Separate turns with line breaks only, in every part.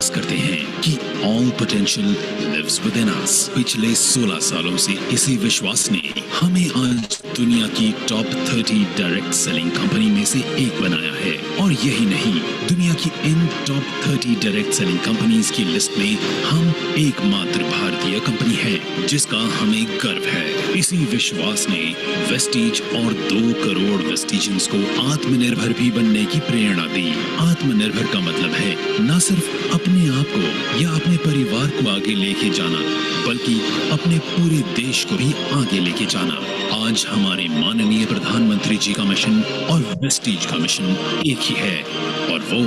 विश्वास करते हैं कि all potential lives within us. पिछले 16 सालों से इसी विश्वास ने हमें आज दुनिया की टॉप 30 डायरेक्ट सेलिंग कंपनी में से एक बनाया है। और यही नहीं, दुनिया की इन टॉप 30 डायरेक्ट सेलिंग कंपनीज की लिस्ट में हम एकमात्र भारतीय कंपनी है जिसका हमें गर्व है। इसी विश्वास ने वेस्टीज और 2 करोड़ वेस्टीजियंस को आत्मनिर्भर भी बनने की प्रेरणा दी। आत्मनिर्भर का मतलब है न सिर्फ अपने आप को या अपने परिवार को आगे लेके जाना, बल्कि अपने पूरे देश को भी आगे लेके जाना। आज हमारे माननीय प्रधानमंत्री जी का मिशन और वेस्टीज का मिशन एक ही है, और वो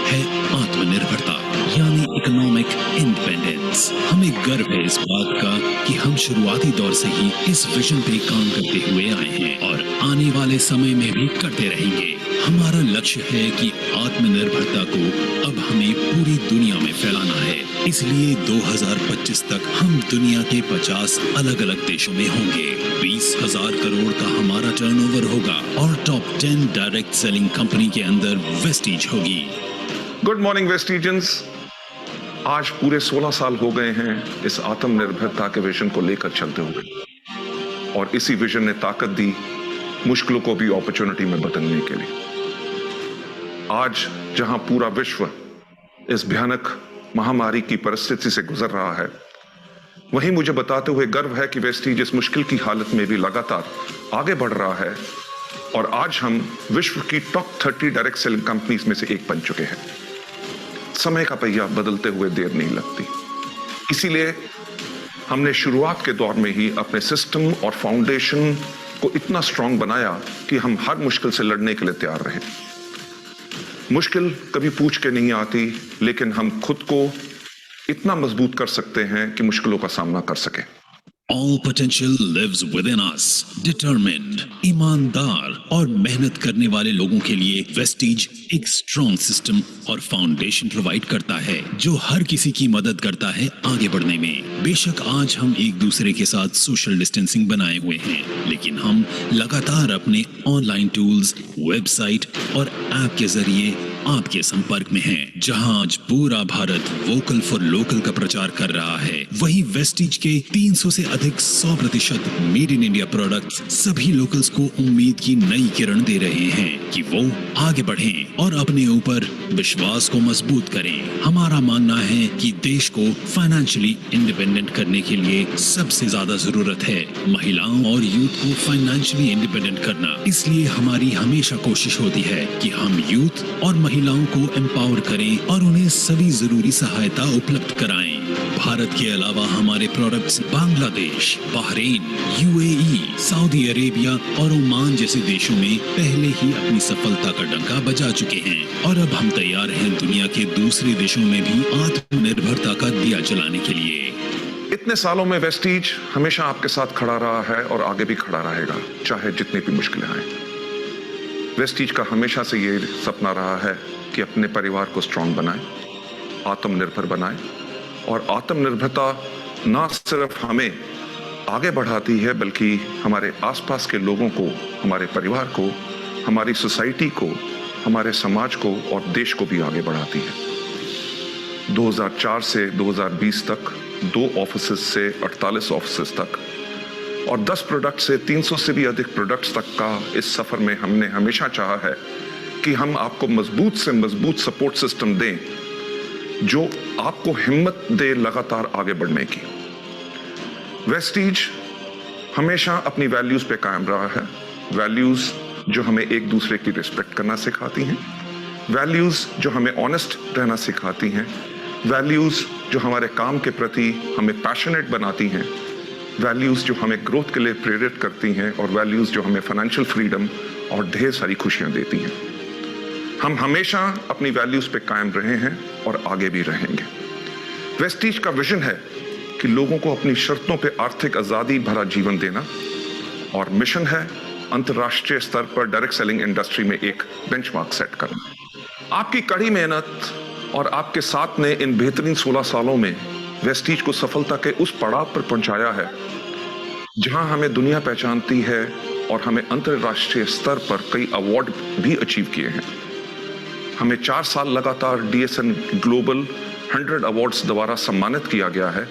है आत्मनिर्भरता, यानी इकोनॉमिक इंडिपेंडेंस। हमें गर्व है इस बात का कि हम शुरुआती दौर से ही इस विजन पे काम करते हुए आए हैं और आने वाले समय में भी करते रहेंगे। हमारा लक्ष्य है कि आत्मनिर्भरता को अब हमें पूरी दुनिया में फैलाना है। इसलिए 2025 तक हम दुनिया के 50 अलग अलग देशों में होंगे। 20,000 करोड़ का हमारा टर्नओवर होगा और टॉप 10 डायरेक्ट सेलिंग कंपनी के अंदर वेस्टीज होगी।
Good morning Vestigians. आज पूरे 16 साल हो गए हैं इस आत्मनिर्भरता के विजन को लेकर चलते हुए, और इसी विजन ने ताकत दी मुश्किलों को भी अपॉर्चुनिटी में बदलने के लिए। आज जहां पूरा विश्व इस भयानक महामारी की परिस्थिति से गुजर रहा है, वहीं मुझे बताते हुए गर्व है कि वेस्टीज इस मुश्किल की हालत में भी लगातार आगे बढ़ रहा है, और आज हम विश्व की टॉप 30 डायरेक्ट सेलिंग कंपनीज में से एक बन चुके हैं। समय का पहिया बदलते हुए देर नहीं लगती, इसीलिए हमने शुरुआत के दौर में ही अपने सिस्टम और फाउंडेशन को इतना स्ट्रांग बनाया कि हम हर मुश्किल से लड़ने के लिए तैयार रहे। मुश्किल कभी पूछ के नहीं आती, लेकिन हम खुद को इतना मजबूत कर सकते हैं कि मुश्किलों का सामना कर सकें।
All potential lives within us. Determined, ईमानदार और मेहनत करने वाले लोगों के लिए वेस्टीज एक स्ट्रॉन्ग सिस्टम और फाउंडेशन प्रोवाइड करता है जो हर किसी की मदद करता है आगे बढ़ने में। बेशक आज हम एक दूसरे के साथ सोशल डिस्टेंसिंग बनाए हुए हैं, लेकिन हम लगातार अपने ऑनलाइन टूल्स, वेबसाइट और ऐप के जरिए आपके संपर्क में हैं। जहां आज पूरा भारत वोकल फॉर लोकल का प्रचार कर रहा है, वहीं वेस्टीज के 300 से अधिक 100% मेड इन इंडिया प्रोडक्ट्स सभी लोकल्स को उम्मीद की नई किरण दे रहे हैं कि वो आगे बढ़ें और अपने ऊपर विश्वास को मजबूत करें। हमारा मानना है कि देश को फाइनेंशियली इंडिपेंडेंट करने के लिए सबसे ज्यादा जरूरत है महिलाओं और यूथ को फाइनेंशियली इंडिपेंडेंट करना। इसलिए हमारी हमेशा कोशिश होती है कि हम यूथ और महिलाओं को एम्पावर करें और उन्हें सभी जरूरी सहायता उपलब्ध कराएं। भारत के अलावा हमारे products Bangladesh, Bahrain, UAE, Saudi Arabia और ओमान जैसे देशों में पहले ही अपनी सफलता का डंका बजा चुके हैं, और अब हम तैयार हैं दुनिया के दूसरे देशों में भी आत्मनिर्भरता का दिया जलाने के लिए।
इतने सालों में वेस्टीज हमेशा आपके साथ खड़ा रहा है और आगे भी खड़ा रहेगा, चाहे जितनी भी मुश्किलें आए। वेस्टीज का हमेशा से ये सपना रहा है कि अपने परिवार को स्ट्रांग बनाए, आत्मनिर्भर बनाए, और आत्मनिर्भरता ना सिर्फ हमें आगे बढ़ाती है बल्कि हमारे आसपास के लोगों को, हमारे परिवार को, हमारी सोसाइटी को, हमारे समाज को और देश को भी आगे बढ़ाती है। 2004 से 2020 तक 2 ऑफिसेस से 48 ऑफिसेस तक और 10 प्रोडक्ट से 300 से भी अधिक प्रोडक्ट्स तक का इस सफर में हमने हमेशा चाहा है कि हम आपको मजबूत से मजबूत सपोर्ट सिस्टम दें जो आपको हिम्मत दे लगातार आगे बढ़ने की। वेस्टीज हमेशा अपनी वैल्यूज पे कायम रहा है, वैल्यूज जो हमें एक दूसरे की रिस्पेक्ट करना सिखाती हैं, वैल्यूज जो हमें ऑनेस्ट रहना सिखाती हैं, वैल्यूज जो हमारे काम के प्रति हमें पैशनेट बनाती हैं, वैल्यूज जो हमें ग्रोथ के लिए प्रेरित करती हैं, और वैल्यूज जो हमें फाइनेंशियल फ्रीडम और ढेर सारी खुशियां देती हैं। हम हमेशा अपनी वैल्यूज पे कायम रहे हैं और आगे भी रहेंगे। वेस्टीज का विजन है कि लोगों को अपनी शर्तों पे आर्थिक आजादी भरा जीवन देना, और मिशन है अंतर्राष्ट्रीय स्तर पर डायरेक्ट सेलिंग इंडस्ट्री में एक बेंचमार्क सेट करना। आपकी कड़ी मेहनत और आपके साथ ने इन बेहतरीन 16 सालों में वेस्टीज को सफलता के उस पड़ाव पर पहुंचाया है जहां हमें दुनिया पहचानती है, और हमें अंतर्राष्ट्रीय स्तर पर कई अवार्ड भी अचीव किए हैं। हमें 4 साल लगातार DSN ग्लोबल 100 अवार्ड्स द्वारा सम्मानित किया गया है।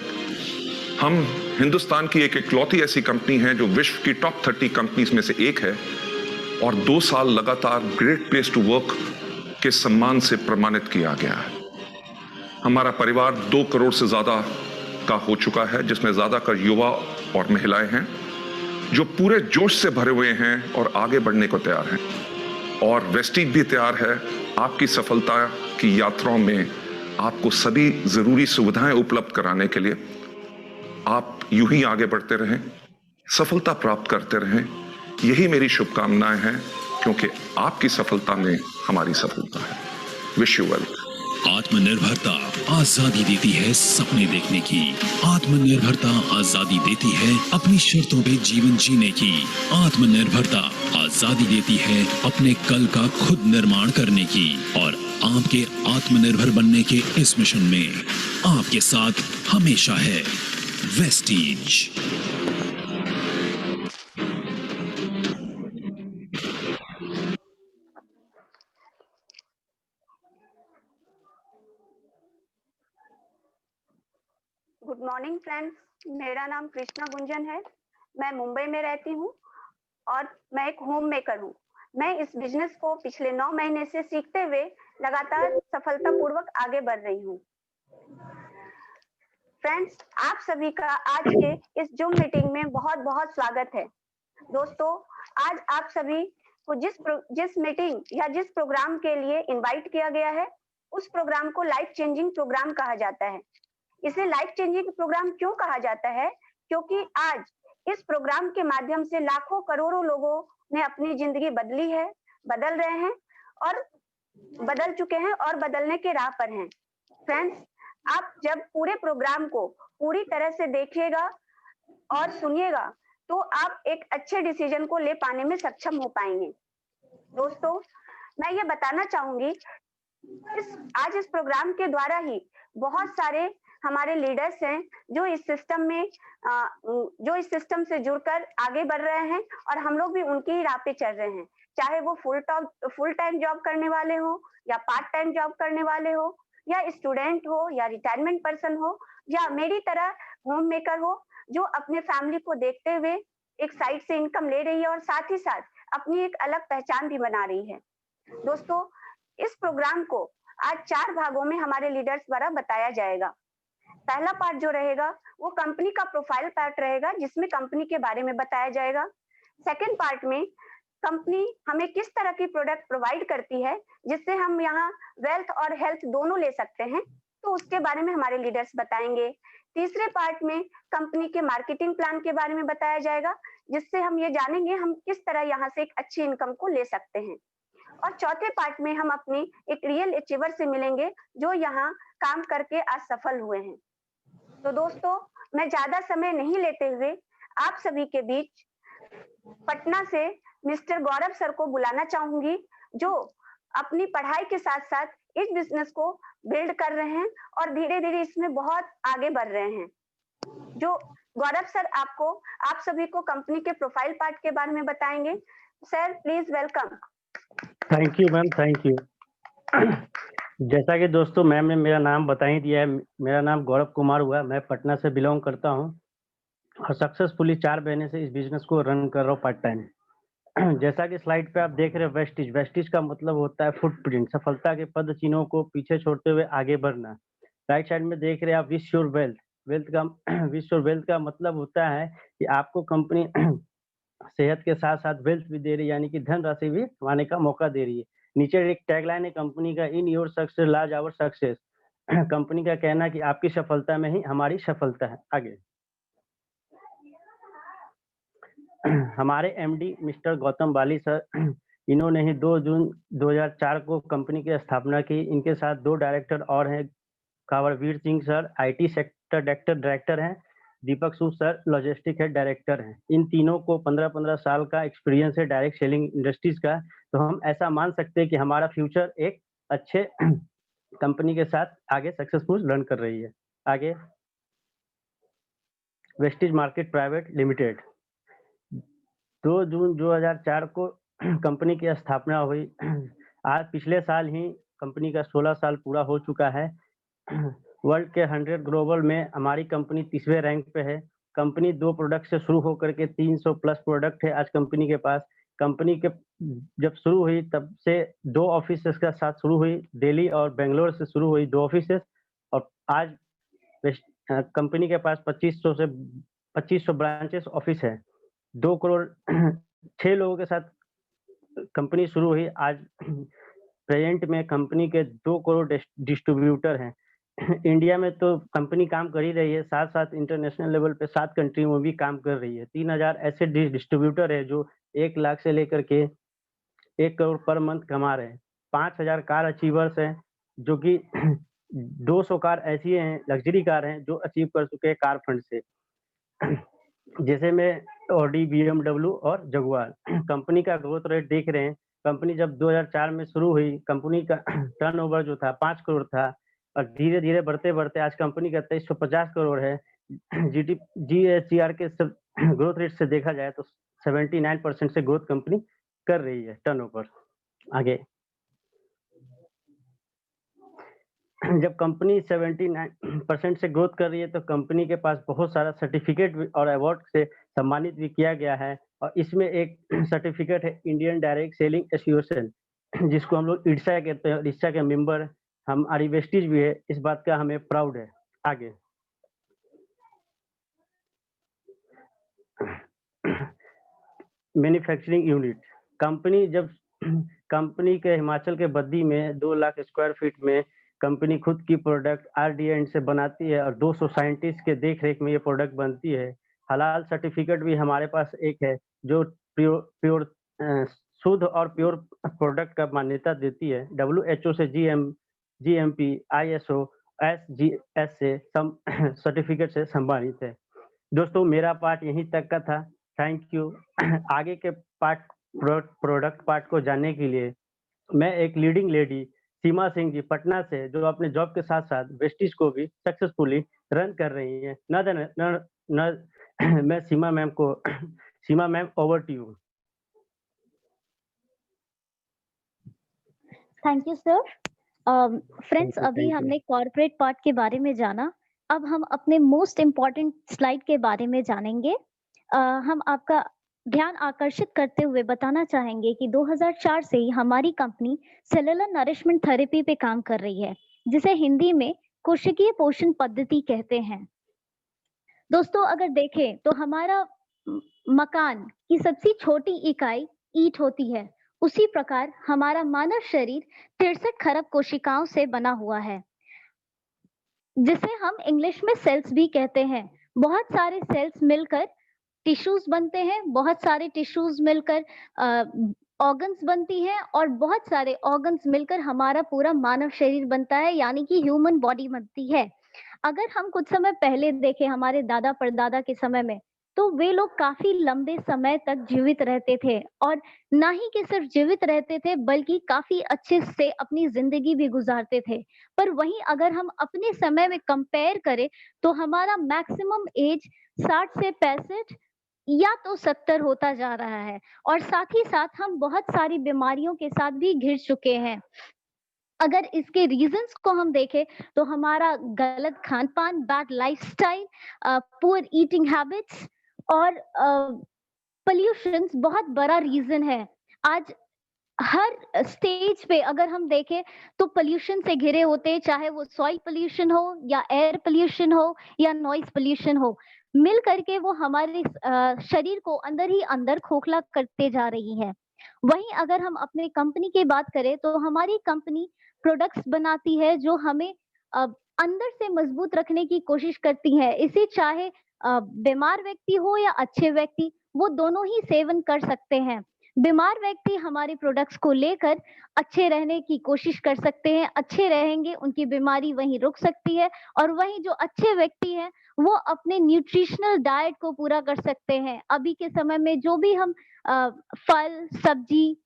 हम हिंदुस्तान की एक इकलौती ऐसी कंपनी है जो विश्व की टॉप 30 कंपनीज में से एक है और 2 साल लगातार ग्रेट प्लेस टू वर्क के सम्मान से प्रमाणित किया गया है। हमारा परिवार 2 करोड़ से ज्यादा का हो चुका है, जिसमें ज्यादातर युवा और महिलाएं हैं जो पूरे जोश से भरे हुए हैं और आगे बढ़ने को तैयार हैं। और वेस्टीज भी तैयार है आपकी सफलता की यात्राओं में आपको सभी जरूरी सुविधाएं उपलब्ध कराने के लिए। आप यूं ही आगे बढ़ते रहें, सफलता प्राप्त करते रहें, यही मेरी शुभकामनाएं हैं, क्योंकि आपकी सफलता में हमारी सफलता है। Wish you well.
आत्मनिर्भरता आजादी देती है सपने देखने की। आत्मनिर्भरता आजादी देती है अपनी शर्तों पे जीवन जीने की। आत्मनिर्भरता आजादी देती है अपने कल का खुद निर्माण करने की। और आपके आत्मनिर्भर बनने के इस मिशन में आपके साथ हमेशा है वेस्टीज।
गुड मॉर्निंग फ्रेंड्स, मेरा नाम कृष्णा गुंजन है। मैं मुंबई में रहती हूँ और मैं एक होम मेकर हूँ। मैं इस बिजनेस को पिछले 9 महीने से सीखते हुए लगातार सफलतापूर्वक आगे बढ़ रही हूँ। फ्रेंड्स, आप सभी का आज के इस जूम मीटिंग में बहुत बहुत स्वागत है। दोस्तों, आज आप सभी को जिस मीटिंग या जिस प्रोग्राम के लिए इनवाइट किया गया है, उस प्रोग्राम को लाइफ चेंजिंग प्रोग्राम कहा जाता है। इसे लाइफ चेंजिंग प्रोग्राम क्यों कहा जाता है? क्योंकि आज इस प्रोग्राम के माध्यम से लाखों करोड़ों लोगों ने अपनी जिंदगी बदली है, बदल रहे हैं और बदल चुके हैं और बदलने के राह पर हैं। फ्रेंड्स, आप जब पूरे प्रोग्राम को पूरी तरह से देखिएगा और सुनिएगा तो आप एक अच्छे डिसीजन को ले पाने में सक्षम हो पाएंगे। दोस्तों, मैं ये बताना चाहूंगी, आज इस प्रोग्राम के द्वारा ही बहुत सारे हमारे लीडर्स हैं जो इस सिस्टम से जुड़कर आगे बढ़ रहे हैं और हम लोग भी उनकी ही राह पे चल रहे हैं। चाहे वो फुल टाइम जॉब करने वाले हो या पार्ट टाइम जॉब करने वाले हो या स्टूडेंट हो या रिटायरमेंट पर्सन हो या मेरी तरह होम मेकर हो जो अपने फैमिली को देखते हुए एक साइड से इनकम ले रही है और साथ ही साथ अपनी एक अलग पहचान भी बना रही है। दोस्तों, इस प्रोग्राम को आज 4 भागों में हमारे लीडर्स द्वारा बताया जाएगा। पहला पार्ट जो रहेगा वो कंपनी का प्रोफाइल पार्ट रहेगा, जिसमें कंपनी के बारे में बताया जाएगा। सेकंड पार्ट में कंपनी हमें किस तरह की प्रोडक्ट प्रोवाइड करती है जिससे हम यहाँ वेल्थ और हेल्थ दोनों ले सकते हैं, तो उसके बारे में हमारे लीडर्स बताएंगे। तीसरे पार्ट में कंपनी के मार्केटिंग प्लान के बारे में बताया जाएगा, जिससे हम ये जानेंगे हम किस तरह यहाँ से एक अच्छी इनकम को ले सकते हैं। और चौथे पार्ट में हम अपनी एक रियल अचीवर से मिलेंगे जो यहाँ काम करके आज सफल हुए हैं। तो दोस्तों, मैं ज्यादा समय नहीं लेते हुए आप सभी के बीच पटना से मिस्टर गौरव सर को बुलाना चाहूंगी, जो अपनी पढ़ाई के साथ साथ इस बिजनेस को बिल्ड कर रहे हैं और धीरे धीरे इसमें बहुत आगे बढ़ रहे हैं। जो गौरव सर आप सभी को कंपनी के प्रोफाइल पार्ट के बारे में बताएंगे। Sir, please welcome.
Thank you ma'am, thank you. जैसा कि दोस्तों मैम ने मेरा नाम बता ही दिया है, मेरा नाम गौरव कुमार हुआ। मैं पटना से बिलोंग करता हूं और सक्सेसफुली 4 महीने से इस बिजनेस को रन कर रहा हूं पार्ट टाइम। जैसा कि स्लाइड पे आप देख रहे हैं, वेस्टिज, वेस्टिज का मतलब होता है फुटप्रिंट, सफलता के पद चिन्हों को पीछे छोड़ते हुए आगे बढ़ना। राइट साइड में देख रहे हैं आप wish your wealth, wish your wealth का मतलब होता है कि आपको कंपनी सेहत के साथ साथ वेल्थ भी दे रही है, यानी कि धन राशि भी कमाने का मौका दे रही है। नीचे एक टैगलाइन है कंपनी का, इन योर सक्सेस लाज आवर सक्सेस। कंपनी का कहना है कि आपकी सफलता में ही हमारी सफलता है। आगे हमारे एमडी मिस्टर गौतम बाली सर, इन्होंने ही 2 जून 2004 को कंपनी की स्थापना की। इनके साथ 2 डायरेक्टर और हैं, Kanwarveer Singh sir IT sector director हैं, Deepak Sood sir logistic head director हैं। इन तीनों को 15-15 साल का एक्सपीरियंस है डायरेक्ट सेलिंग इंडस्ट्रीज का। तो हम ऐसा मान सकते हैं कि हमारा फ्यूचर एक अच्छे कंपनी के साथ आगे सक्सेसफुल रन कर रही है। आगे वेस्टिज मार्केट प्राइवेट लिमिटेड, 2 जून 2004 को कंपनी की स्थापना हुई। आज पिछले साल ही कंपनी का 16 साल पूरा हो चुका है वर्ल्ड के 100 ग्लोबल में हमारी कंपनी 30वें रैंक पे है। कंपनी 2 प्रोडक्ट से शुरू होकर के 300 प्लस प्रोडक्ट है आज कंपनी के पास। कंपनी के जब शुरू हुई तब से 2 ऑफिसेस के साथ शुरू हुई, दिल्ली और बैंगलोर से शुरू हुई 2 ऑफिसेस, और आज कंपनी के पास 2500 ब्रांचेस ऑफिस है। 2 करोड़ 6 लोगों के साथ कंपनी शुरू हुई। आज प्रेजेंट में कंपनी के 2 करोड़ डिस्ट्रीब्यूटर हैं। इंडिया में तो कंपनी काम कर ही रही है, साथ-साथ इंटरनेशनल लेवल पे 7 कंट्री में भी काम कर रही है। 3000 ऐसे डिस्ट्रीब्यूटर है जो 1 लाख से लेकर के 1 करोड़ पर मंथ कमा रहे हैं। 5000 कार अचीवर्स हैं, जो कि 200 कार ऐसी हैं, लग्जरी कार हैं, जो अचीव कर चुके हैं कार फंड से। जैसे में ऑडी, बीएमडब्ल्यू और जगुआर। कंपनी का ग्रोथ रेट देख रहे हैं। कंपनी जब 2004 में शुरू हुई, कंपनी का टर्नओवर जो था 5 करोड़ था, और धीरे-धीरे बढ़ते-बढ़ते आज कंपनी का 2350 करोड़ है। जीएसटीआर के सब ग्रोथ रेट से देखा जाए तो 79% से ग्रोथ कंपनी कर रही है टर्नओवर। आगे जब कंपनी 79% से ग्रोथ कर रही है तो कंपनी के पास बहुत सारा सर्टिफिकेट और अवार्ड से सम्मानित भी किया गया है, और इसमें एक सर्टिफिकेट है इंडियन डायरेक्ट सेलिंग एसोसिएशन, जिसको हम लोग IDSA कहते हैं। IDSA के मेंबर हमारी वेस्टीज भी है, इस बात का हमें प्राउड है। आगे मैन्युफैक्चरिंग यूनिट। कंपनी के हिमाचल के बद्दी में 2 लाख स्क्वायर फीट में कंपनी खुद की प्रोडक्ट RD&D से बनाती है, और 200 साइंटिस्ट के देख रेख में ये प्रोडक्ट बनती है। हलाल सर्टिफिकेट भी हमारे पास एक है, जो प्योर शुद्ध और प्योर प्रोडक्ट का मान्यता देती है। WHO से GMP, ISO, SGS से सर्टिफिकेट से सम्मानित है। दोस्तों, मेरा पार्ट यहीं तक का था। Thank you. आगे के प्रोडक्ट पार्ट को जानने के लिए मैं एक लीडिंग लेडी सीमा सिंह जी पटना से, जो अपने जॉब के साथ साथ वेस्टीज को भी सक्सेसफुली रन कर रही हैं, मैं Seema ma'am over to you.
Thank you sir. Friends, अभी हमने कॉर्पोरेट पार्ट के बारे में जाना। अब हम अपने मोस्ट इम्पॉर्टेंट स्लाइड के बारे में जानेंगे। हम आपका ध्यान आकर्षित करते हुए बताना चाहेंगे कि 2004 से ही हमारी कंपनी सेलुलर नरिशमेंट थेरेपी पे काम कर रही है, जिसे हिंदी में कोशिकीय पोषण पद्धति कहते हैं। दोस्तों, अगर देखें तो हमारा मकान की सबसे छोटी इकाई ईंट होती है, उसी प्रकार हमारा मानव शरीर 63 खरब कोशिकाओं से बना हुआ है, जिसे हम इंग्लिश में सेल्स भी कहते हैं। बहुत सारे सेल्स मिलकर टिश्यूज बनते हैं, बहुत सारे टिश्यूज मिलकर ऑर्गन्स बनती हैं, और बहुत सारे ऑर्गन्स मिलकर हमारा पूरा मानव शरीर बनता है, यानी कि ह्यूमन बॉडी बनती है। अगर हम कुछ समय पहले देखें हमारे दादा परदादा के समय में, तो वे लोग काफी लंबे समय तक जीवित रहते थे, और ना ही कि सिर्फ जीवित रहते थे बल्कि काफी अच्छे से अपनी जिंदगी भी गुजारते थे। पर वहीं अगर हम अपने समय में कंपेयर करें तो हमारा मैक्सिमम एज 60 से 65 या तो 70 होता जा रहा है, और साथ ही साथ हम बहुत सारी बीमारियों के साथ भी घिर चुके हैं। अगर इसके रीजंस को हम देखें तो हमारा गलत खान पान, bad lifestyle, poor eating habits और पोल्यूशन बहुत बड़ा रीजन है। आज हर स्टेज पे अगर हम देखें तो पोल्यूशन से घिरे होते हैं, चाहे वो सॉइल पोल्यूशन हो या एयर पोल्यूशन हो या नॉइज पोल्यूशन हो, मिल करके वो हमारे शरीर को अंदर ही अंदर खोखला करते जा रही है। वहीं अगर हम अपने कंपनी की बात करें तो हमारी कंपनी प्रोडक्ट्स बनाती है जो हमें अंदर से मजबूत रखने की कोशिश करती है। इसे चाहे बीमार व्यक्ति हो या अच्छे व्यक्ति, वो दोनों ही सेवन कर सकते हैं। बीमार व्यक्ति हमारे प्रोडक्ट्स को लेकर अच्छे रहने की कोशिश कर सकते हैं, अच्छे रहेंगे, उनकी बीमारी वहीं रुक सकती है, और वहीं जो अच्छे व्यक्ति हैं वो अपने न्यूट्रिशनल डाइट को पूरा कर सकते हैं। अभी के समय में जो भी हम फल, सब्जी,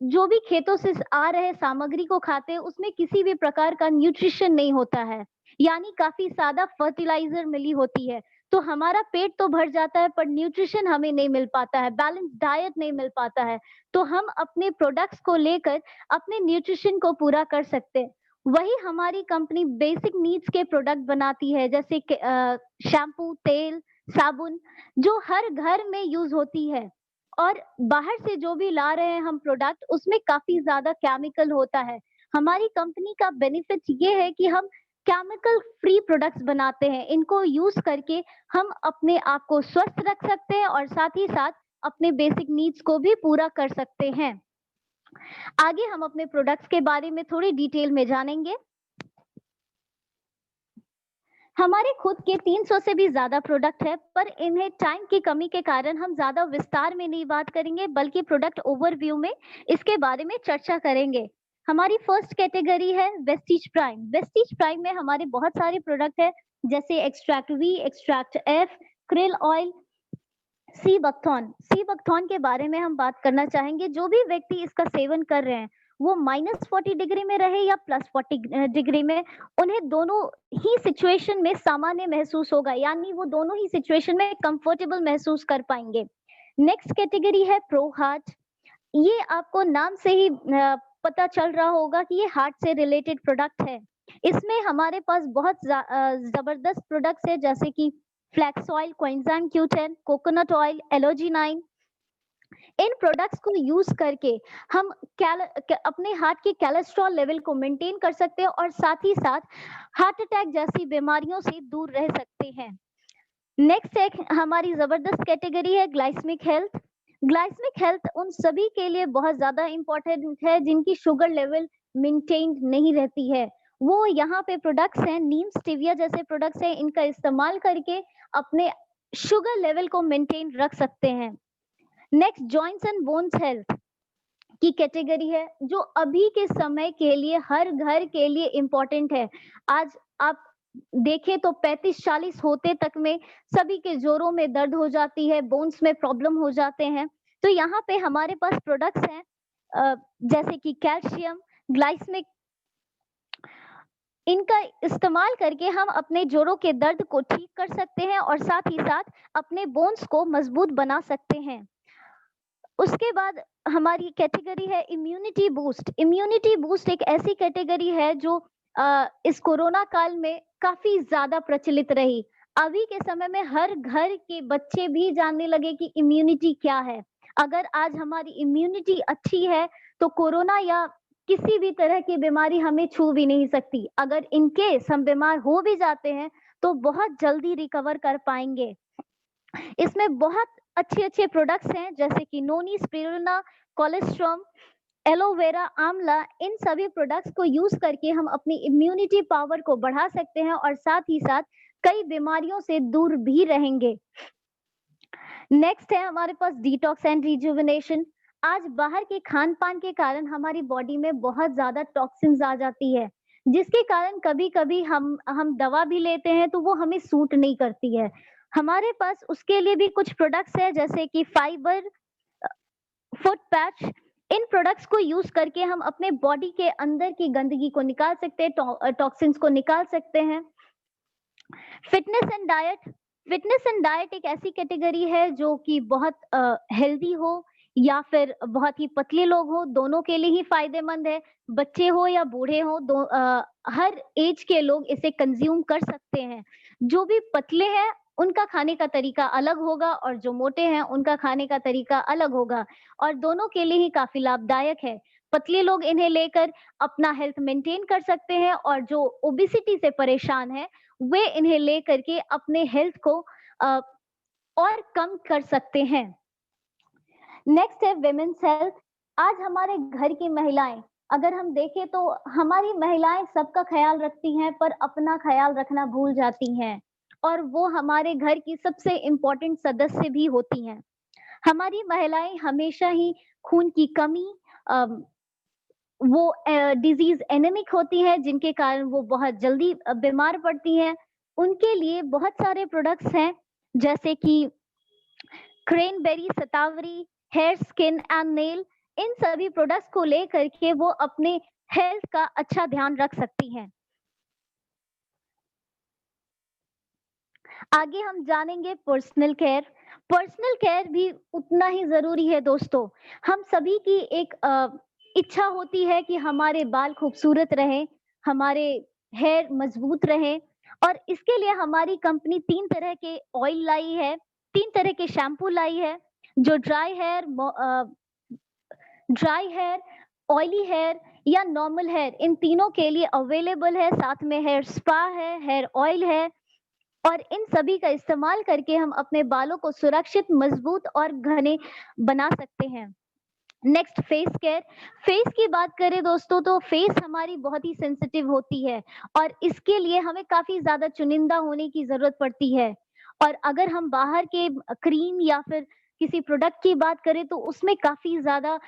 जो भी खेतों से आ रहे सामग्री को खाते हैं, उसमें किसी भी प्रकार का न्यूट्रिशन नहीं होता है, यानी काफी ज्यादा फर्टिलाइजर मिली होती है। तो हमारा पेट तो भर जाता है पर न्यूट्रिशन हमें नहीं मिल पाता है, बैलेंस डाइट नहीं मिल पाता है। तो हम अपने प्रोडक्ट्स को लेकर अपने न्यूट्रिशन को पूरा कर सकते हैं। वही हमारी कंपनी बेसिक नीड्स के प्रोडक्ट बनाती है, जैसे कि शैम्पू, तेल, साबुन, जो हर घर में यूज़ होती है। और बाहर से जो भी ला रहे हैं हम प्रोडक्ट, उसमें काफ़ी ज़्यादा केमिकल होता है। हमारी कंपनी का बेनिफिट ये है कि हम केमिकल फ्री प्रोडक्ट्स बनाते हैं। इनको यूज़ करके हम अपने आप को स्वस्थ रख सकते हैं और साथ ही साथ अपने बेसिक नीड्स को भी पूरा कर सकते हैं। आगे हम अपने प्रोडक्ट्स के बारे में थोड़ी डिटेल में जानेंगे। हमारे खुद के 300 से भी ज़्यादा प्रोडक्ट है, पर इन्हें टाइम की कमी के कारण हम ज़्यादा विस्तार में नहीं बात करेंगे, बल्कि प्रोडक्ट ओवरव्यू में इसके बारे में चर्चा करेंगे। हमारी फर्स्ट कैटेगरी है वेस्टीज प्राइम। वेस्टीज प्राइम में हमारे बहुत सारे प्रोडक्ट है, जैसे extract V, extract F, krill oil, sea buckthorn. Sea buckthorn के बारे में हम बात करना चाहेंगे। जो भी व्यक्ति इसका सेवन कर रहे हैं, वो -40 डिग्री में रहे या +40 डिग्री में, उन्हें दोनों ही सिचुएशन में सामान्य महसूस होगा, यानी वो दोनों ही सिचुएशन में कंफर्टेबल महसूस कर पाएंगे। नेक्स्ट कैटेगरी है प्रो हार्ट। ये आपको नाम से ही पता चल रहा होगा कि ये हार्ट से रिलेटेड प्रोडक्ट है। इसमें हमारे पास बहुत जबरदस्त प्रोडक्ट्स है, जैसे कि flax oil, coenzyme Q10, coconut oil, एलोजी 9। इन प्रोडक्ट्स को यूज करके हम अपने हार्ट के कोलेस्ट्रॉल लेवल को मेंटेन कर सकते हैं और साथ ही साथ हार्ट अटैक जैसी बीमारियों से दूर रह सकते हैं। नेक्स्ट एक हमारी जबरदस्त कैटेगरी है ग्लाइसेमिक हेल्थ। ग्लाइसेमिक हेल्थ उन सभी के लिए बहुत ज्यादा इंपॉर्टेंट है जिनकी शुगर लेवल मेंटेन नहीं रहती है। वो यहाँ पे प्रोडक्ट्स हैं, नीम, स्टीविया जैसे प्रोडक्ट्स हैं, इनका इस्तेमाल करके अपने शुगर लेवल को मेंटेन रख सकते हैं। Next joints and bones health की कैटेगरी है, जो अभी के समय के लिए हर घर के लिए इम्पोर्टेंट है। आज आप देखें तो 35-40 होते तक में सभी के जोड़ों में दर्द हो जाती है, बोन्स में प्रॉब्लम हो जाते हैं। तो यहाँ पे हमारे पास प्रोडक्ट्स हैं जैसे कि कैल्शियम, ग्लाइसेमिक। इनका इस्तेमाल करके हम अपने जोड़ों के दर्द को ठीक कर सकते हैं और साथ ही साथ अपने बोन्स को मजबूत बना सकते हैं। उसके बाद हमारी कैटेगरी है इम्यूनिटी बूस्ट। इम्यूनिटी बूस्ट एक ऐसी कैटेगरी है जो इस कोरोना काल में काफी ज्यादा प्रचलित रही। अभी के समय में हर घर के बच्चे भी जानने लगे कि इम्यूनिटी क्या है। अगर आज हमारी इम्यूनिटी अच्छी है तो कोरोना या किसी भी तरह की बीमारी हमें छू भी नहीं सकती। अगर इनकेस हम बीमार हो भी जाते हैं तो बहुत जल्दी रिकवर कर पाएंगे। इसमें बहुत अच्छे प्रोडक्ट्स हैं, जैसे कि नोनी, स्पिरुलिना, कोलेस्ट्रॉम, एलोवेरा, आंवला। इन सभी प्रोडक्ट्स को यूज करके हम अपनी इम्यूनिटी पावर को बढ़ा सकते हैं और साथ ही साथ कई बीमारियों से दूर भी रहेंगे। नेक्स्ट है हमारे पास डिटॉक्स एंड रिजुविनेशन। आज बाहर के खान पान के कारण हमारी बॉडी में बहुत ज्यादा टॉक्सिन्स आ जाती है, जिसके कारण कभी कभी हम दवा भी लेते हैं तो वो हमें सूट नहीं करती है। हमारे पास उसके लिए भी कुछ प्रोडक्ट्स है, जैसे कि फाइबर, फुट पैच। इन प्रोडक्ट्स को यूज करके हम अपने बॉडी के अंदर की गंदगी को निकाल सकते हैं, टॉक्सिन्स को निकाल सकते हैं। Fitness and diet. Fitness and diet एक ऐसी कैटेगरी है जो कि बहुत हेल्दी हो या फिर बहुत ही पतले लोग हो, दोनों के लिए ही फायदेमंद है। बच्चे हो या बूढ़े हो, हर एज के लोग इसे कंज्यूम कर सकते हैं। जो भी पतले हैं उनका खाने का तरीका अलग होगा और जो मोटे हैं उनका खाने का तरीका अलग होगा, और दोनों के लिए ही काफी लाभदायक है। पतले लोग इन्हें लेकर अपना हेल्थ मेंटेन कर सकते हैं और जो ओबेसिटी से परेशान है वे इन्हें लेकर के अपने हेल्थ को और कम कर सकते हैं। नेक्स्ट है विमेन्स हेल्थ। आज हमारे घर की महिलाएं, अगर हम देखें तो हमारी महिलाएं सबका ख्याल रखती हैं पर अपना ख्याल रखना भूल जाती हैं, और वो हमारे घर की सबसे इम्पोर्टेंट सदस्य भी होती हैं। हमारी महिलाएं हमेशा ही खून की कमी, वो डिजीज एनेमिक होती है, जिनके कारण वो बहुत जल्दी बीमार पड़ती हैं। उनके लिए बहुत सारे प्रोडक्ट्स हैं, जैसे कि cranberry, Shatavari, hair, skin and nail. इन सभी प्रोडक्ट्स को लेकर के वो अपने हेल्थ का अच्छा ध्यान रख सकती हैं। आगे हम जानेंगे पर्सनल केयर। पर्सनल केयर भी उतना ही जरूरी है दोस्तों। हम सभी की एक इच्छा होती है कि हमारे बाल खूबसूरत रहें, हमारे हेयर मजबूत रहे। और इसके लिए हमारी कंपनी 3 तरह के ऑयल लाई है, 3 तरह के शैम्पू लाई है, जो ड्राई हेयर, ऑयली हेयर या नॉर्मल हेयर, इन तीनों के लिए अवेलेबल है। साथ में हेयर स्पा है, हेयर ऑयल है, और इन सभी का इस्तेमाल करके हम अपने बालों को सुरक्षित, मजबूत और घने बना सकते हैं। Next, face care. फेस की बात करें दोस्तों, तो फेस हमारी बहुत ही सेंसिटिव होती है और इसके लिए हमें काफी ज्यादा चुनिंदा होने की जरूरत पड़ती है। और अगर हम बाहर के क्रीम या फिर किसी प्रोडक्ट की बात करें तो उसमें काफी ज्यादा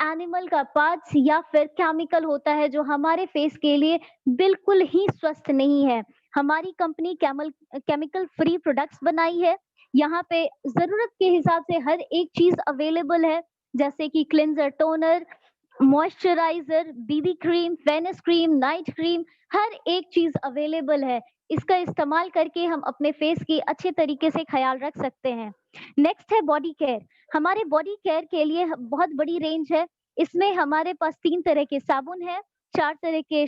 एनिमल का पार्ट्स या फिर केमिकल होता है, जो हमारे फेस के लिए बिल्कुल ही स्वस्थ नहीं है। हमारी कंपनी केमिकल फ्री प्रोडक्ट्स बनाई है। यहाँ पे जरूरत के हिसाब से हर एक चीज अवेलेबल है, जैसे कि cleanser, toner, moisturiser, BB cream, fairness cream, night cream, हर एक चीज अवेलेबल है। इसका इस्तेमाल करके हम अपने फेस की अच्छे तरीके से ख्याल रख सकते हैं। नेक्स्ट है बॉडी केयर। हमारे बॉडी केयर के लिए बहुत बड़ी रेंज है। इसमें हमारे पास 3 तरह के साबुन है, 4 तरह के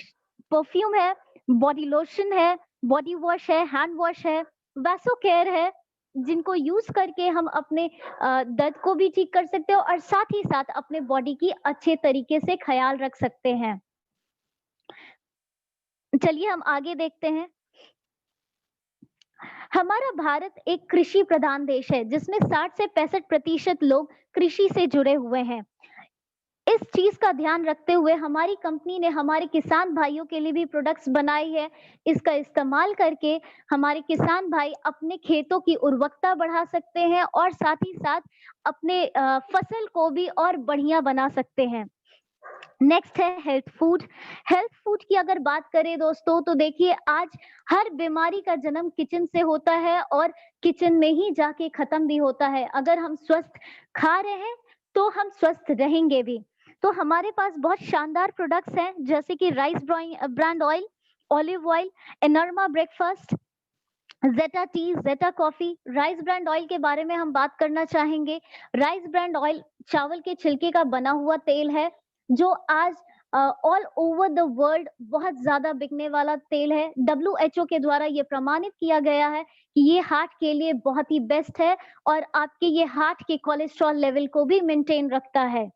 परफ्यूम है, बॉडी लोशन है, बॉडी वॉश है, हैंड वॉश है, वैसो केयर है, जिनको यूज करके हम अपने दर्द को भी ठीक कर सकते हो और साथ ही साथ अपने बॉडी की अच्छे तरीके से ख्याल रख सकते हैं। चलिए हम आगे देखते हैं। हमारा भारत एक कृषि प्रधान देश है, जिसमें 60 से 65% लोग कृषि से जुड़े हुए हैं। इस चीज का ध्यान रखते हुए हमारी कंपनी ने हमारे किसान भाइयों के लिए भी प्रोडक्ट्स बनाई है। इसका इस्तेमाल करके हमारे किसान भाई अपने खेतों की उर्वरकता बढ़ा सकते हैं और साथ ही साथ अपने फसल को भी और बढ़िया बना सकते हैं। नेक्स्ट है हेल्थ फूड। हेल्थ फूड की अगर बात करें दोस्तों, तो देखिए आज हर बीमारी का जन्म किचन से होता है और किचन में ही जाके खत्म भी होता है। अगर हम स्वस्थ खा रहे हैं तो हम स्वस्थ रहेंगे भी। तो हमारे पास बहुत शानदार प्रोडक्ट्स हैं, जैसे कि rice brand oil, olive oil, एनर्मा breakfast, Zeta tea, Zeta coffee. Rice brand oil के बारे में हम बात करना चाहेंगे। राइस ब्रांड ऑयल चावल के छिलके का बना हुआ तेल है, जो आज ऑल ओवर द वर्ल्ड बहुत ज्यादा बिकने वाला तेल है। WHO के द्वारा ये प्रमाणित किया गया है कि ये हार्ट के लिए बहुत ही बेस्ट है और आपके ये हार्ट के कोलेस्ट्रॉल लेवल को भी मेंटेन रखता है।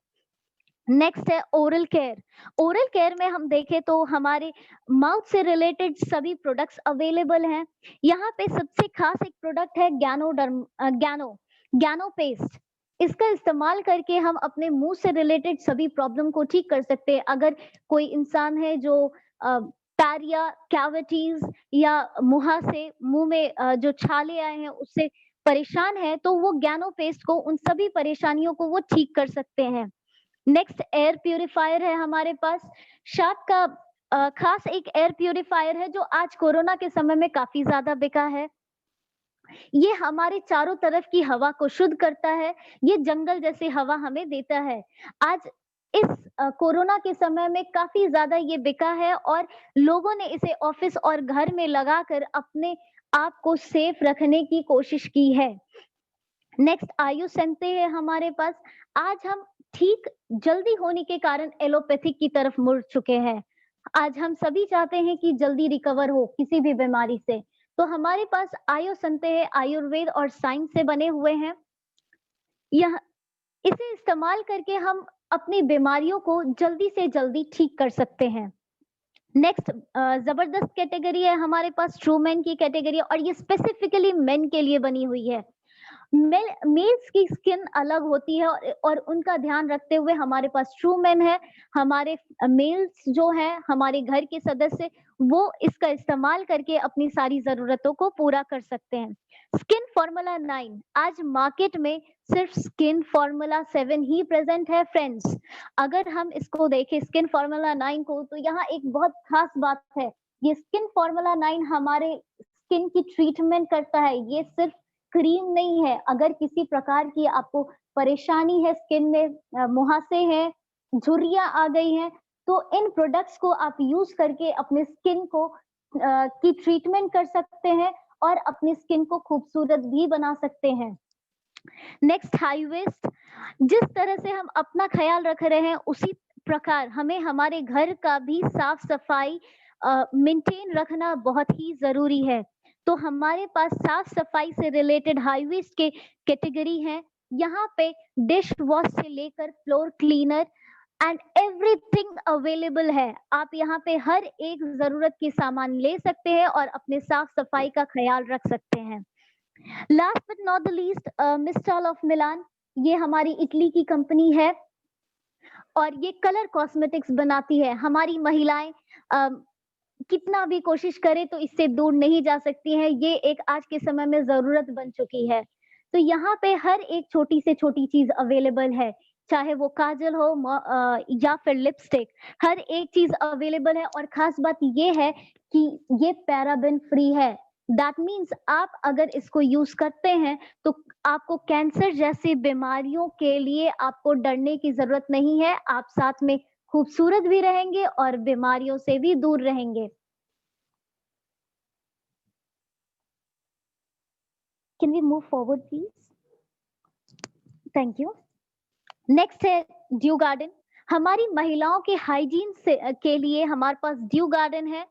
नेक्स्ट है ओरल केयर। ओरल केयर में हम देखें तो हमारे माउथ से रिलेटेड सभी प्रोडक्ट्स अवेलेबल हैं। यहाँ पे सबसे खास एक प्रोडक्ट है गैनो पेस्ट। इसका इस्तेमाल करके हम अपने मुंह से रिलेटेड सभी प्रॉब्लम को ठीक कर सकते हैं। अगर कोई इंसान है जो पैरिया, कैविटीज या मुंह में जो छाले आए हैं उससे परेशान है, तो वो गैनो पेस्ट को उन सभी परेशानियों को वो ठीक कर सकते हैं। नेक्स्ट एयर प्यूरिफायर है हमारे पास। शार्प का खास एक एयर प्यूरिफायर है जो आज कोरोना के समय में काफी ज्यादा बिका है। ये हमारे चारों तरफ की हवा को शुद्ध करता है। ये जंगल जैसी हवा हमें देता है। आज इस कोरोना के समय में काफी ज्यादा ये बिका है और लोगों ने इसे ऑफिस और घर में लगाकर अपने आप को सेफ रखने की कोशिश की है। नेक्स्ट आयु सेंते है हमारे पास। आज हम ठीक जल्दी होने के कारण एलोपैथिक की तरफ मुड़ चुके हैं। आज हम सभी चाहते हैं कि जल्दी रिकवर हो किसी भी बीमारी से, तो हमारे पास आयु संते है, आयुर्वेद और साइंस से बने हुए हैं। यह इसे इस्तेमाल करके हम अपनी बीमारियों को जल्दी से जल्दी ठीक कर सकते हैं। नेक्स्ट जबरदस्त कैटेगरी है हमारे पास, ट्रू मेन की कैटेगरी, और ये स्पेसिफिकली मेन के लिए बनी हुई है। मेल्स की स्किन अलग होती है और उनका ध्यान रखते हुए हमारे पास ट्रू मेन है। हमारे मेल्स जो है हमारे घर के सदस्य, वो इसका इस्तेमाल करके अपनी सारी जरूरतों को पूरा कर सकते हैं। स्किन फॉर्मूला 9, आज मार्केट में सिर्फ स्किन फॉर्मूला 7 ही प्रेजेंट है फ्रेंड्स। अगर हम इसको देखें स्किन फॉर्मूला 9 को, तो यहाँ एक बहुत खास बात है, ये स्किन फॉर्मूला 9 हमारे स्किन की ट्रीटमेंट करता है। ये सिर्फ क्रीम नहीं है। अगर किसी प्रकार की आपको परेशानी है, स्किन में मुहासे हैं, झुर्रियां आ गई हैं, तो इन प्रोडक्ट्स को आप यूज करके अपने स्किन को की ट्रीटमेंट कर सकते हैं और अपनी स्किन को खूबसूरत भी बना सकते हैं। Next high waist. जिस तरह से हम अपना ख्याल रख रहे हैं, उसी प्रकार हमें हमारे घर का भी साफ सफाई मेंटेन रखना बहुत ही जरूरी है। तो हमारे पास साफ सफाई से रिलेटेड हाई वेस्ट के कैटेगरी हैं। यहाँ पे डिश वॉश से लेकर floor cleaner and everything available है। आप यहाँ पे हर एक जरूरत की सामान ले सकते हैं और अपने साफ सफाई का ख्याल रख सकते हैं। Last but not the least, मिस्टॉल ऑफ मिलान, ये हमारी इटली की कंपनी है और ये कलर कॉस्मेटिक्स बनाती है। हमारी महिलाएं कितना भी कोशिश करे तो इससे दूर नहीं जा सकती हैं। ये एक आज के समय में जरूरत बन चुकी है। तो यहाँ पे हर एक छोटी से छोटी चीज अवेलेबल है, चाहे वो काजल हो या फिर लिपस्टिक, हर एक चीज अवेलेबल है। और खास बात ये है कि ये पैराबेन फ्री है। दैट मीन्स आप अगर इसको यूज करते हैं तो आपको कैंसर जैसी बीमारियों के लिए आपको डरने की जरूरत नहीं है। आप साथ में खूबसूरत भी रहेंगे और बीमारियों से भी दूर रहेंगे। Can we move forward, please? Thank you. Next है ड्यू गार्डन। हमारी महिलाओं के हाइजीन से के लिए हमारे पास ड्यू गार्डन है।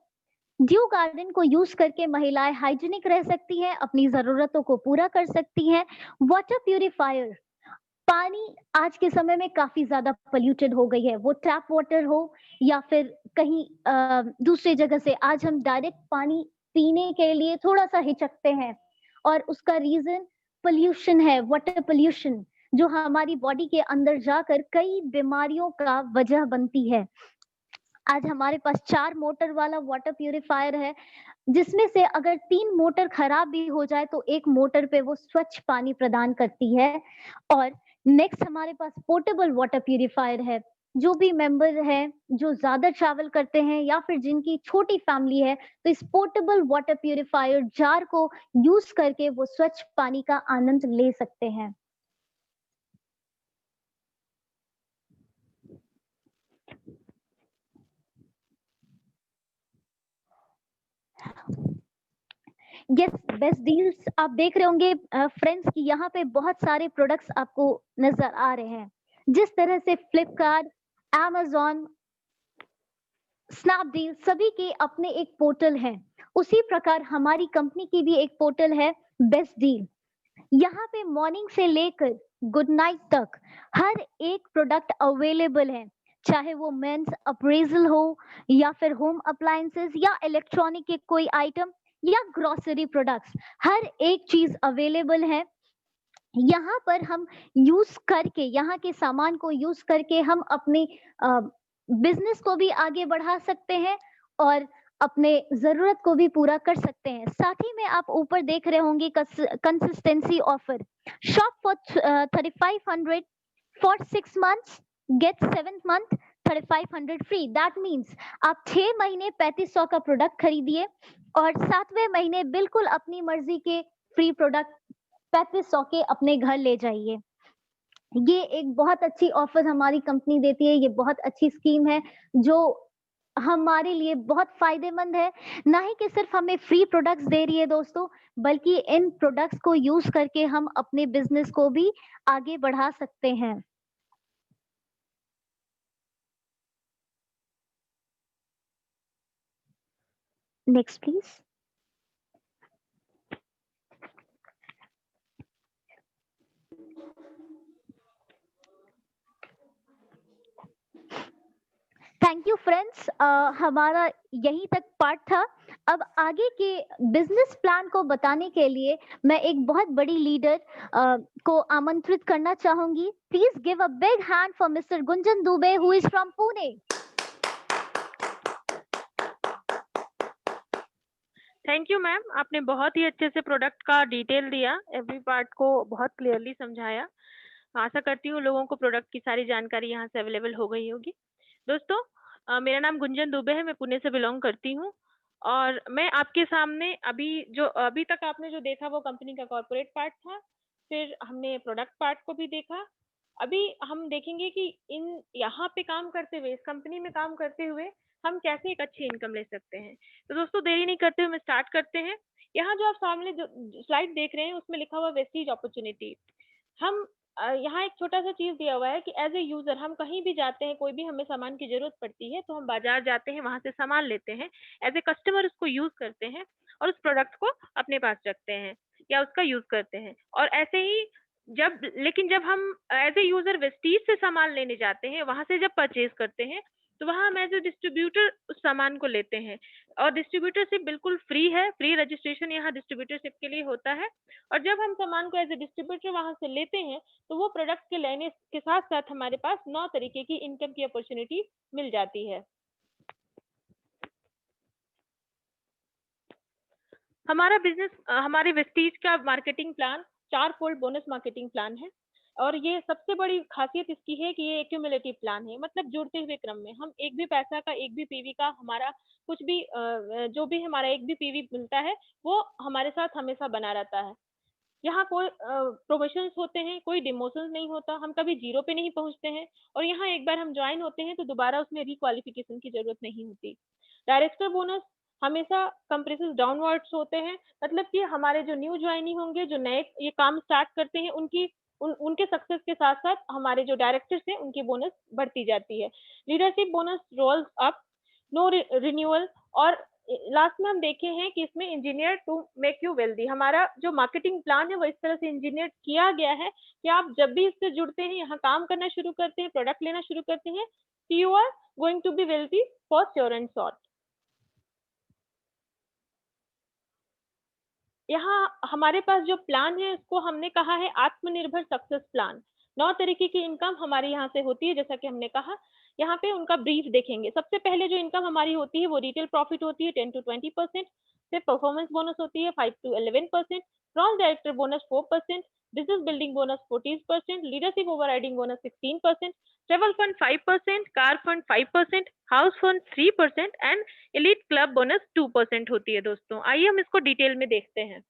ड्यू गार्डन को यूज करके महिलाएं हाइजीनिक रह सकती हैं, अपनी जरूरतों को पूरा कर सकती हैं। वाटर प्यूरिफायर, पानी आज के समय में काफी ज्यादा पोल्यूटेड हो गई है, वो टैप वाटर हो या फिर कहीं दूसरे जगह से। आज हम डायरेक्ट पानी पीने के लिए थोड़ा सा हिचकते हैं और उसका रीजन पोल्यूशन है, वाटर पोल्यूशन, जो हमारी बॉडी के अंदर जाकर कई बीमारियों का वजह बनती है। आज हमारे पास 4 मोटर वाला वाटर प्यूरिफायर है, जिसमें से अगर 3 मोटर खराब भी हो जाए तो एक मोटर पे वो स्वच्छ पानी प्रदान करती है। और नेक्स्ट हमारे पास पोर्टेबल वाटर प्यूरिफायर है। जो भी मेंबर है जो ज्यादा ट्रैवल करते हैं या फिर जिनकी छोटी फैमिली है, तो इस पोर्टेबल वाटर प्यूरिफायर जार को यूज करके वो स्वच्छ पानी का आनंद ले सकते हैं। यस, बेस्ट डील्स आप देख रहे होंगे फ्रेंड्स कि यहाँ पे बहुत सारे प्रोडक्ट्स आपको नजर आ रहे हैं। जिस तरह से फ्लिपकार्ट, Amazon, स्नैपडील सभी के अपने एक पोर्टल है, उसी प्रकार हमारी कंपनी की भी एक पोर्टल है बेस्ट डील। यहाँ पे मॉर्निंग से लेकर गुड नाइट तक हर एक प्रोडक्ट अवेलेबल है, चाहे वो मेंस अप्रेजल हो या फिर होम अप्लायंसेस या इलेक्ट्रॉनिक के कोई आइटम या ग्रोसरी प्रोडक्ट्स, हर एक चीज अवेलेबल है। यहाँ पर हम यूज करके, यहाँ के सामान को यूज करके हम अपने बिजनेस को भी आगे बढ़ा सकते हैं और अपने जरूरत को भी पूरा कर सकते हैं। साथ ही में आप ऊपर देख रहे होंगे consistency offer, shop for 3500 for 6 months, get 7th month 3500 free. That means आप 6 महीने 3500 का प्रोडक्ट खरीदिए और 7वें महीने बिल्कुल अपनी मर्जी के फ्री प्रोडक्ट 3500 के अपने घर ले जाइए। ये एक बहुत अच्छी ऑफर हमारी कंपनी देती है। ये बहुत अच्छी स्कीम है जो हमारे लिए बहुत फायदेमंद है। ना ही कि सिर्फ हमें फ्री प्रोडक्ट्स दे रही है दोस्तों, बल्कि इन प्रोडक्ट्स को यूज करके हम अपने बिजनेस को भी आगे बढ़ा सकते हैं। Next please. Thank you friends, हमारा यहीं तक पार्ट था। अब आगे के बिजनेस प्लान को बताने के लिए मैं एक बहुत बड़ी लीडर को आमंत्रित करना चाहूंगी। Please give a big hand for mister Gunjan Dubey who is from Pune.
Thank you ma'am, आपने बहुत ही अच्छे से प्रोडक्ट का डिटेल दिया, एवरी पार्ट को बहुत क्लियरली समझाया। आशा करती हूँ लोगों को प्रोडक्ट की सारी जानकारी यहाँ से अवेलेबल हो गई होगी। दोस्तों, मेरा नाम गुंजन दुबे है, मैं पुणे से बिलोंग करती हूँ और मैं आपके सामने अभी तक आपने जो देखा वो कंपनी का कॉर्पोरेट पार्ट था, फिर हमने प्रोडक्ट पार्ट को भी देखा। अभी हम देखेंगे कि यहाँ पे काम करते हुए, इस कंपनी में काम करते हुए हम कैसे एक अच्छी इनकम ले सकते हैं। तो दोस्तों, देरी नहीं करते हुए हम स्टार्ट करते हैं। यहाँ जो आप सामने जो स्लाइड देख रहे हैं उसमें लिखा हुआ वेस्टीज अपॉर्चुनिटी। हम यहाँ एक छोटा-सा चीज़ दिया हुआ है कि एज़ ए यूज़र हम कहीं भी जाते हैं, कोई भी हमें सामान की ज़रूरत पड़ती है, तो हम बाज़ार जाते हैं, वहाँ से सामान लेते हैं। एज़ ए कस्टमर उसको यूज़ करते हैं और उस प्रोडक्ट को अपने पास रखते हैं या उसका यूज़ करते हैं। और ऐसे ही लेकिन जब हम एज़ ए यूज़र वेस्टीज से सामान लेने जाते हैं, वहाँ से जब परचेज़ करते हैं, तो वहाँ हम एज़ ए डिस्ट्रीब्यूटर उस सामान को लेते हैं और डिस्ट्रीब्यूटरशिप बिल्कुल फ्री है, फ्री रजिस्ट्रेशन यहाँ डिस्ट्रीब्यूटरशिप के लिए होता है। और जब हम सामान को एज़ ए डिस्ट्रीब्यूटर वहाँ से लेते हैं, तो वो प्रोडक्ट के लेने के साथ-साथ हमारे पास 9 तरीके की इनकम की अपॉर्च्युनिटी मिल जाती है। हमारा बिज़नेस हमारे वेस्टीज का marketing plan 4 fold bonus marketing plan है और ये सबसे बड़ी ख़ासियत इसकी है कि ये एक्यूमुलेटिव प्लान है, मतलब जुड़ते हुए क्रम में। हम एक भी पैसा का, एक भी पीवी का हमारा कुछ भी जो भी हमारा एक भी पीवी मिलता है, वो हमारे साथ हमेशा बना रहता है। यहाँ कोई प्रोमोशंस होते हैं, कोई डिमोशंस नहीं होता, हम कभी ज़ीरो पे नहीं पहुँचते हैं और यहाँ एक बार हम जॉइन होते हैं तो दोबारा उसमें रिक्वालिफिकेशन की ज़रूरत नहीं होती। डायरेक्टर बोनस हमेशा कंप्रेसेस डाउनवर्ड्स होते हैं, मतलब कि हमारे जो न्यू जॉइनी होंगे, जो नए ये काम स्टार्ट करते हैं, उनके सक्सेस के साथ-साथ हमारे जो डायरेक्टर्स हैं, उनकी बोनस बढ़ती जाती है। Leadership bonus rolls up, no renewal और लास्ट में हम देखे हैं कि इसमें engineer to make you wealthy, हमारा जो मार्केटिंग प्लान है वो इस तरह से इंजीनियर किया गया है कि आप जब भी इससे जुड़ते हैं, यहाँ काम करना शुरू करते हैं, प्रोडक्ट लेना शुरू करते हैं, you are going to be wealthy for sure and short. यहाँ हमारे पास जो प्लान है उसको हमने कहा है आत्मनिर्भर सक्सेस प्लान। 9 तरीके की इनकम हमारी यहाँ से होती है, जैसा कि हमने कहा। यहाँ पे उनका ब्रीफ देखेंगे। सबसे पहले जो इनकम हमारी होती है वो रिटेल प्रॉफिट होती है 10 to 20%, फिर परफॉर्मेंस बोनस होती है 5 to 11%, cross director bonus 4%, business building bonus 14%, leadership overriding bonus 16%, travel fund 5%, car fund 5%, house fund 3% and elite club bonus 2% होती है दोस्तों। आइए हम इसको डिटेल में देखते हैं।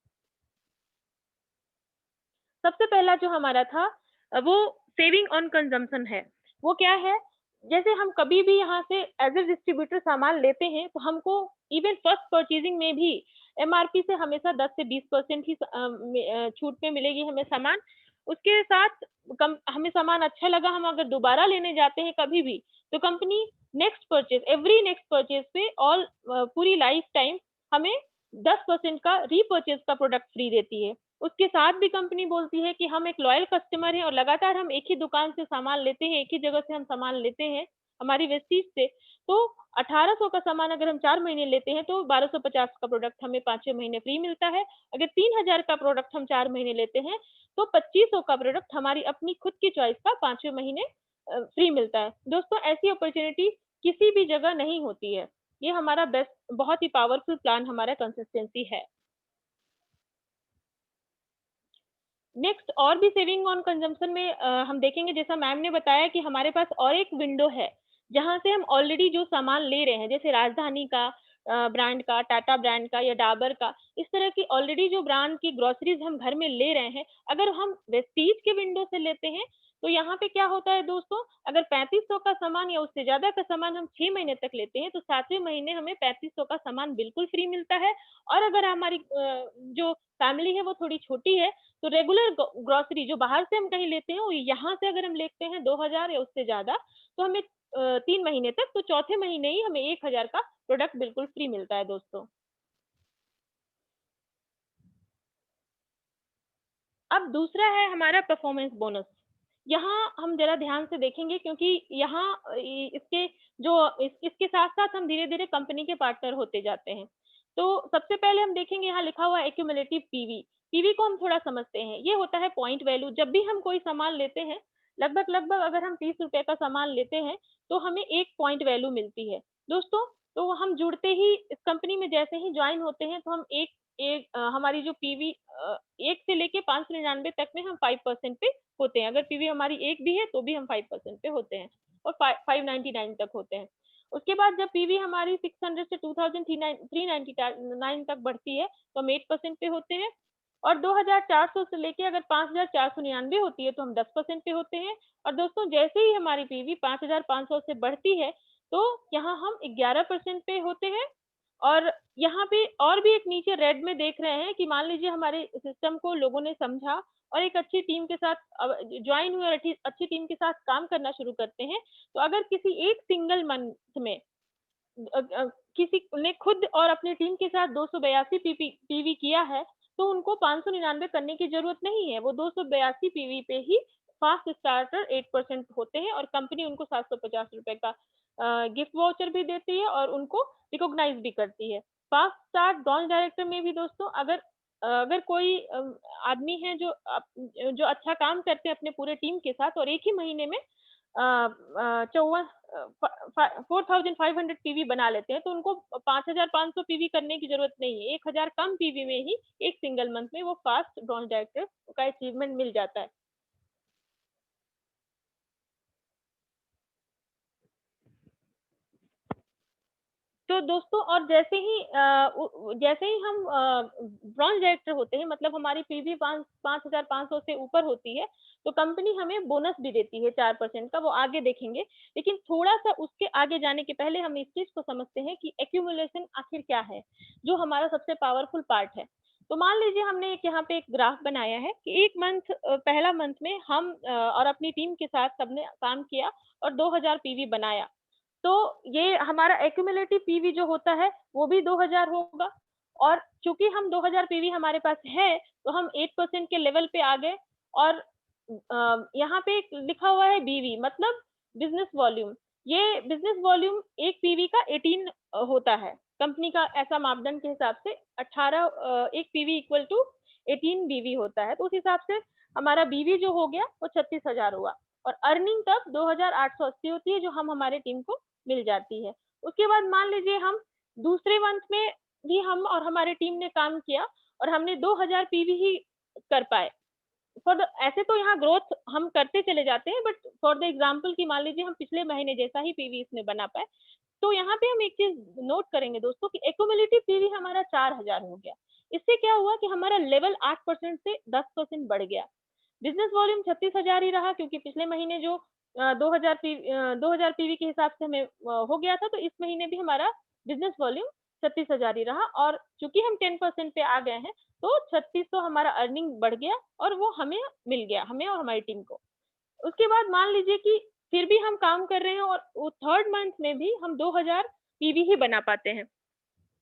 सबसे पहला जो हमारा था वो सेविंग ऑन कंजम्पशन है। वो क्या है? जैसे हम कभी भी यहाँ से एज़ ए डिस्ट्रीब्यूटर सामान लेते हैं, तो हमको इवन फर्स्ट परचेजिंग में भी एमआरपी से हमेशा 10 से 20% ही छूट पे मिलेगी हमें सामान। उसके साथ हमें सामान अच्छा लगा, हम अगर दोबारा लेने जाते हैं कभी भी, तो कंपनी एवरी नेक्स्ट परचेज पे पूरी लाइफ टाइम हमें 10% का रीपर्चेज का प्रोडक्ट फ्री देती है। उसके साथ भी कंपनी बोलती है कि हम एक लॉयल कस्टमर हैं और लगातार हम एक ही दुकान से सामान लेते हैं, एक ही जगह से हम सामान लेते हैं हमारी वेस्टीज से, तो 1800 का सामान अगर हम 4 महीने लेते हैं तो 1250 का प्रोडक्ट हमें 5-6 महीने फ्री मिलता है। अगर 3000 का प्रोडक्ट हम 4 महीने लेते हैं तो 2500 का प्रोडक्ट हमारी अपनी खुद की चॉइस का 5वें महीने फ्री मिलता है। दोस्तों, ऐसी अपॉर्चुनिटी किसी भी जगह नहीं होती है। ये हमारा बेस्ट बहुत ही पावरफुल प्लान हमारा कंसिस्टेंसी है। नेक्स्ट और भी सेविंग ऑन कंजम्पशन में हम देखेंगे, जैसा मैम ने बताया कि हमारे पास और एक विंडो है, जहाँ से हम ऑलरेडी जो सामान ले रहे हैं, जैसे राजधानी का ब्रांड का, टाटा ब्रांड का या डाबर का, इस तरह की ऑलरेडी जो ब्रांड की ग्रोसरीज हम घर में ले रहे हैं, अगर हम वेस्टीज के विंडो से लेते हैं, तो यहाँ पे क्या होता है दोस्तों, अगर 3500 का सामान या उससे ज़्यादा का सामान हम 6 महीने तक लेते हैं, तो 7वें महीने हमें 3500 का सामान बिल्कुल फ्री मिलता है। और अगर हमारी जो फैमिली है वो थोड़ी छोटी है, तो रेगुलर ग्रोसरी जो बाहर से हम कहीं लेते हैं, वो यहाँ से अगर हम लेते हैं 2000 या उससे ज़्यादा, तो हमें 3 महीने तक, तो चौथे महीने ही हमें 1000 का प्रोडक्ट बिल्कुल फ्री मिलता है दोस्तों। अब दूसरा है हमारा परफॉर्मेंस बोनस। यहाँ हम ज़रा ध्यान से देखेंगे क्योंकि यहाँ इसके साथ-साथ हम धीरे-धीरे कंपनी के पार्टनर होते जाते हैं। तो सबसे पहले हम देखेंगे, यहाँ लिखा हुआ है एक्यूमुलेटिव पीवी। पीवी को हम थोड़ा समझते हैं। ये होता है पॉइंट वैल्यू। जब भी हम कोई सामान लेते हैं, लगभग-लगभग अगर हम ₹30 का सामान लेते हैं, तो हमें 1 पॉइंट वैल्यू मिलती है। दोस्तों, तो हम जुड़ते ही इस कंपनी में जैसे ही जॉइन होते हैं, तो हम एक एक हमारी जो पीवी 1 से लेके 599 तक में हम 5% पे होते हैं। अगर पीवी हमारी 1 भी है तो भी हम 5% पे होते हैं और 599 तक होते हैं। उसके बाद जब पीवी हमारी 600 से 2399 तक बढ़ती है तो हम 8% पे होते हैं और 2400 से लेके अगर 5499 होती है तो हम 10% पे होते हैं। और दोस्तों, जैसे ही हमारी पीवी 5500 से बढ़ती है तो यहाँ हम 11% पे होते हैं और यहाँ पे और भी एक नीचे रेड में देख रहे हैं कि मान लीजिए हमारे सिस्टम को लोगों ने समझा और एक अच्छी टीम के साथ ज्वाइन हुए और अच्छी टीम के साथ काम करना शुरू करते हैं, तो अगर किसी एक सिंगल मंथ में किसी ने खुद और अपनी टीम के साथ 282 पीवी किया है, तो उनको 599 करने की ज़रूरत नहीं है। वो 282 पीवी पे ही फास्ट स्टार्टर 8% होते हैं और कंपनी उनको ₹750 का गिफ्ट वाउचर भी देती है और उनको रिकॉग्नाइज़ भी करती है। फास्ट स्टार्ट ब्रॉन्ज डायरेक्टर में भी दोस्तों अगर कोई आदमी है जो अच्छा काम करते हैं अपने पूरे टीम के साथ और एक ही महीने में 4500 पीवी बना लेते हैं, तो उनको 5500 पीवी करने की ज़रूरत नहीं है। 1000 कम पीवी में ही एक सिंगल मंथ में वो फास्ट ब्रॉन्ज डायरेक्टर का अचीवमेंट मिल जाता है। तो दोस्तों और जैसे ही हम ब्रॉन्ज डायरेक्टर होते हैं, मतलब हमारी पीवी 5500 से ऊपर होती है, तो कंपनी हमें बोनस भी देती है 4% का, वो आगे देखेंगे। लेकिन थोड़ा-सा उसके आगे जाने के पहले हम इस चीज़ को समझते हैं कि एक्यूमुलेशन आखिर क्या है, जो हमारा सबसे पावरफुल पार्ट है। तो मान लीजिए हमने यहाँ पे एक ग्राफ बनाया है कि पहला मंथ में हम और अपनी टीम के साथ सबने काम किया और 2000 पीवी बनाया। तो ये हमारा एक्यूमुलेटिव पीवी जो होता है, वो भी 2000 होगा और चूँकि हम 2000 पीवी हमारे पास है, तो हम 8% के लेवल पे आ गए और यहाँ पे एक लिखा हुआ है बीवी मतलब बिज़नेस वॉल्यूम। ये बिज़नेस वॉल्यूम एक पीवी का 18 होता है। कंपनी का ऐसा मापदंड के हिसाब से 1 पीवी इक्वल टू 18 बीवी होता है। तो उस हिसाब से हमारा बीवी जो हो गया, वो 36,000 हुआ और अर्निंग तब 2880 होती है, जो हमारे टीम को मिल जाती है। उसके बाद मान लीजिए हम दूसरे मंथ में भी हम और हमारी टीम ने काम किया और हमने 2000 पीवी ही कर पाए। ऐसे तो यहाँ ग्रोथ हम करते चले जाते हैं, बट फॉर द एग्जांपल कि मान लीजिए हम पिछले महीने जैसा ही पीवी इसमें बना पाए, तो यहाँ पे हम एक चीज़ नोट करेंगे दोस्तों कि एक्युमुलेटिव पीवी हमारा 4000 हो गया। इससे क्या हुआ कि हमारा लेवल 8% से 10% बढ़ गया। बिज़नेस वॉल्यूम 36,000 ही रहा क्योंकि पिछले महीने जो 2000 पीवी के हिसाब से हमें हो गया था, तो इस महीने भी हमारा बिज़नेस वॉल्यूम 36,000 ही रहा और चूँकि हम 10% पे आ गए हैं, तो 3600 हमारा अर्निंग बढ़ गया और वो हमें मिल गया, हमें और हमारी टीम को। उसके बाद मान लीजिए कि फिर भी हम काम कर रहे हैं और वो थर्ड मंथ में भी हम 2000 पीवी ही बना पाते हैं।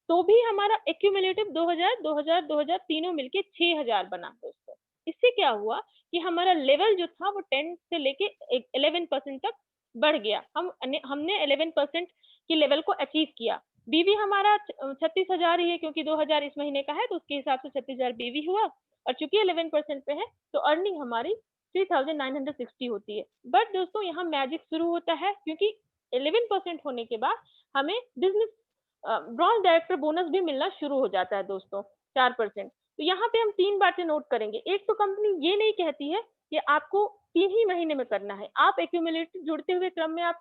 तो भी हमारा एक्यूमुलेटिव 2000, 2000, 2000 तीनों मिलके 6000 बना दोस्तों। इससे क्या हुआ कि हमारा लेवल जो था वो 10 से लेके 11% तक बढ़ गया। हमने 11% की लेवल को अचीव किया। बीवी हमारा 36,000 ही है क्योंकि 2000 इस महीने का है, तो उसके हिसाब से 36,000 बीवी हुआ और चूंकि 11% पे है, तो अर्निंग हमारी 3960 होती है। बट दोस्तों यहाँ मैजिक शुरू होता है क्योंकि 11% होने के बाद हमें बिजनेस ब्रॉन्ज डायरेक्टर बोनस भी मिलना शुरू हो जाता है दोस्तों, 4%। तो यहाँ पे हम 3 बातें नोट करेंगे। एक तो कंपनी ये नहीं कहती है कि आपको 3 ही महीने में करना है। आप एक्यूमुलेटिव जुड़ते हुए क्रम में आप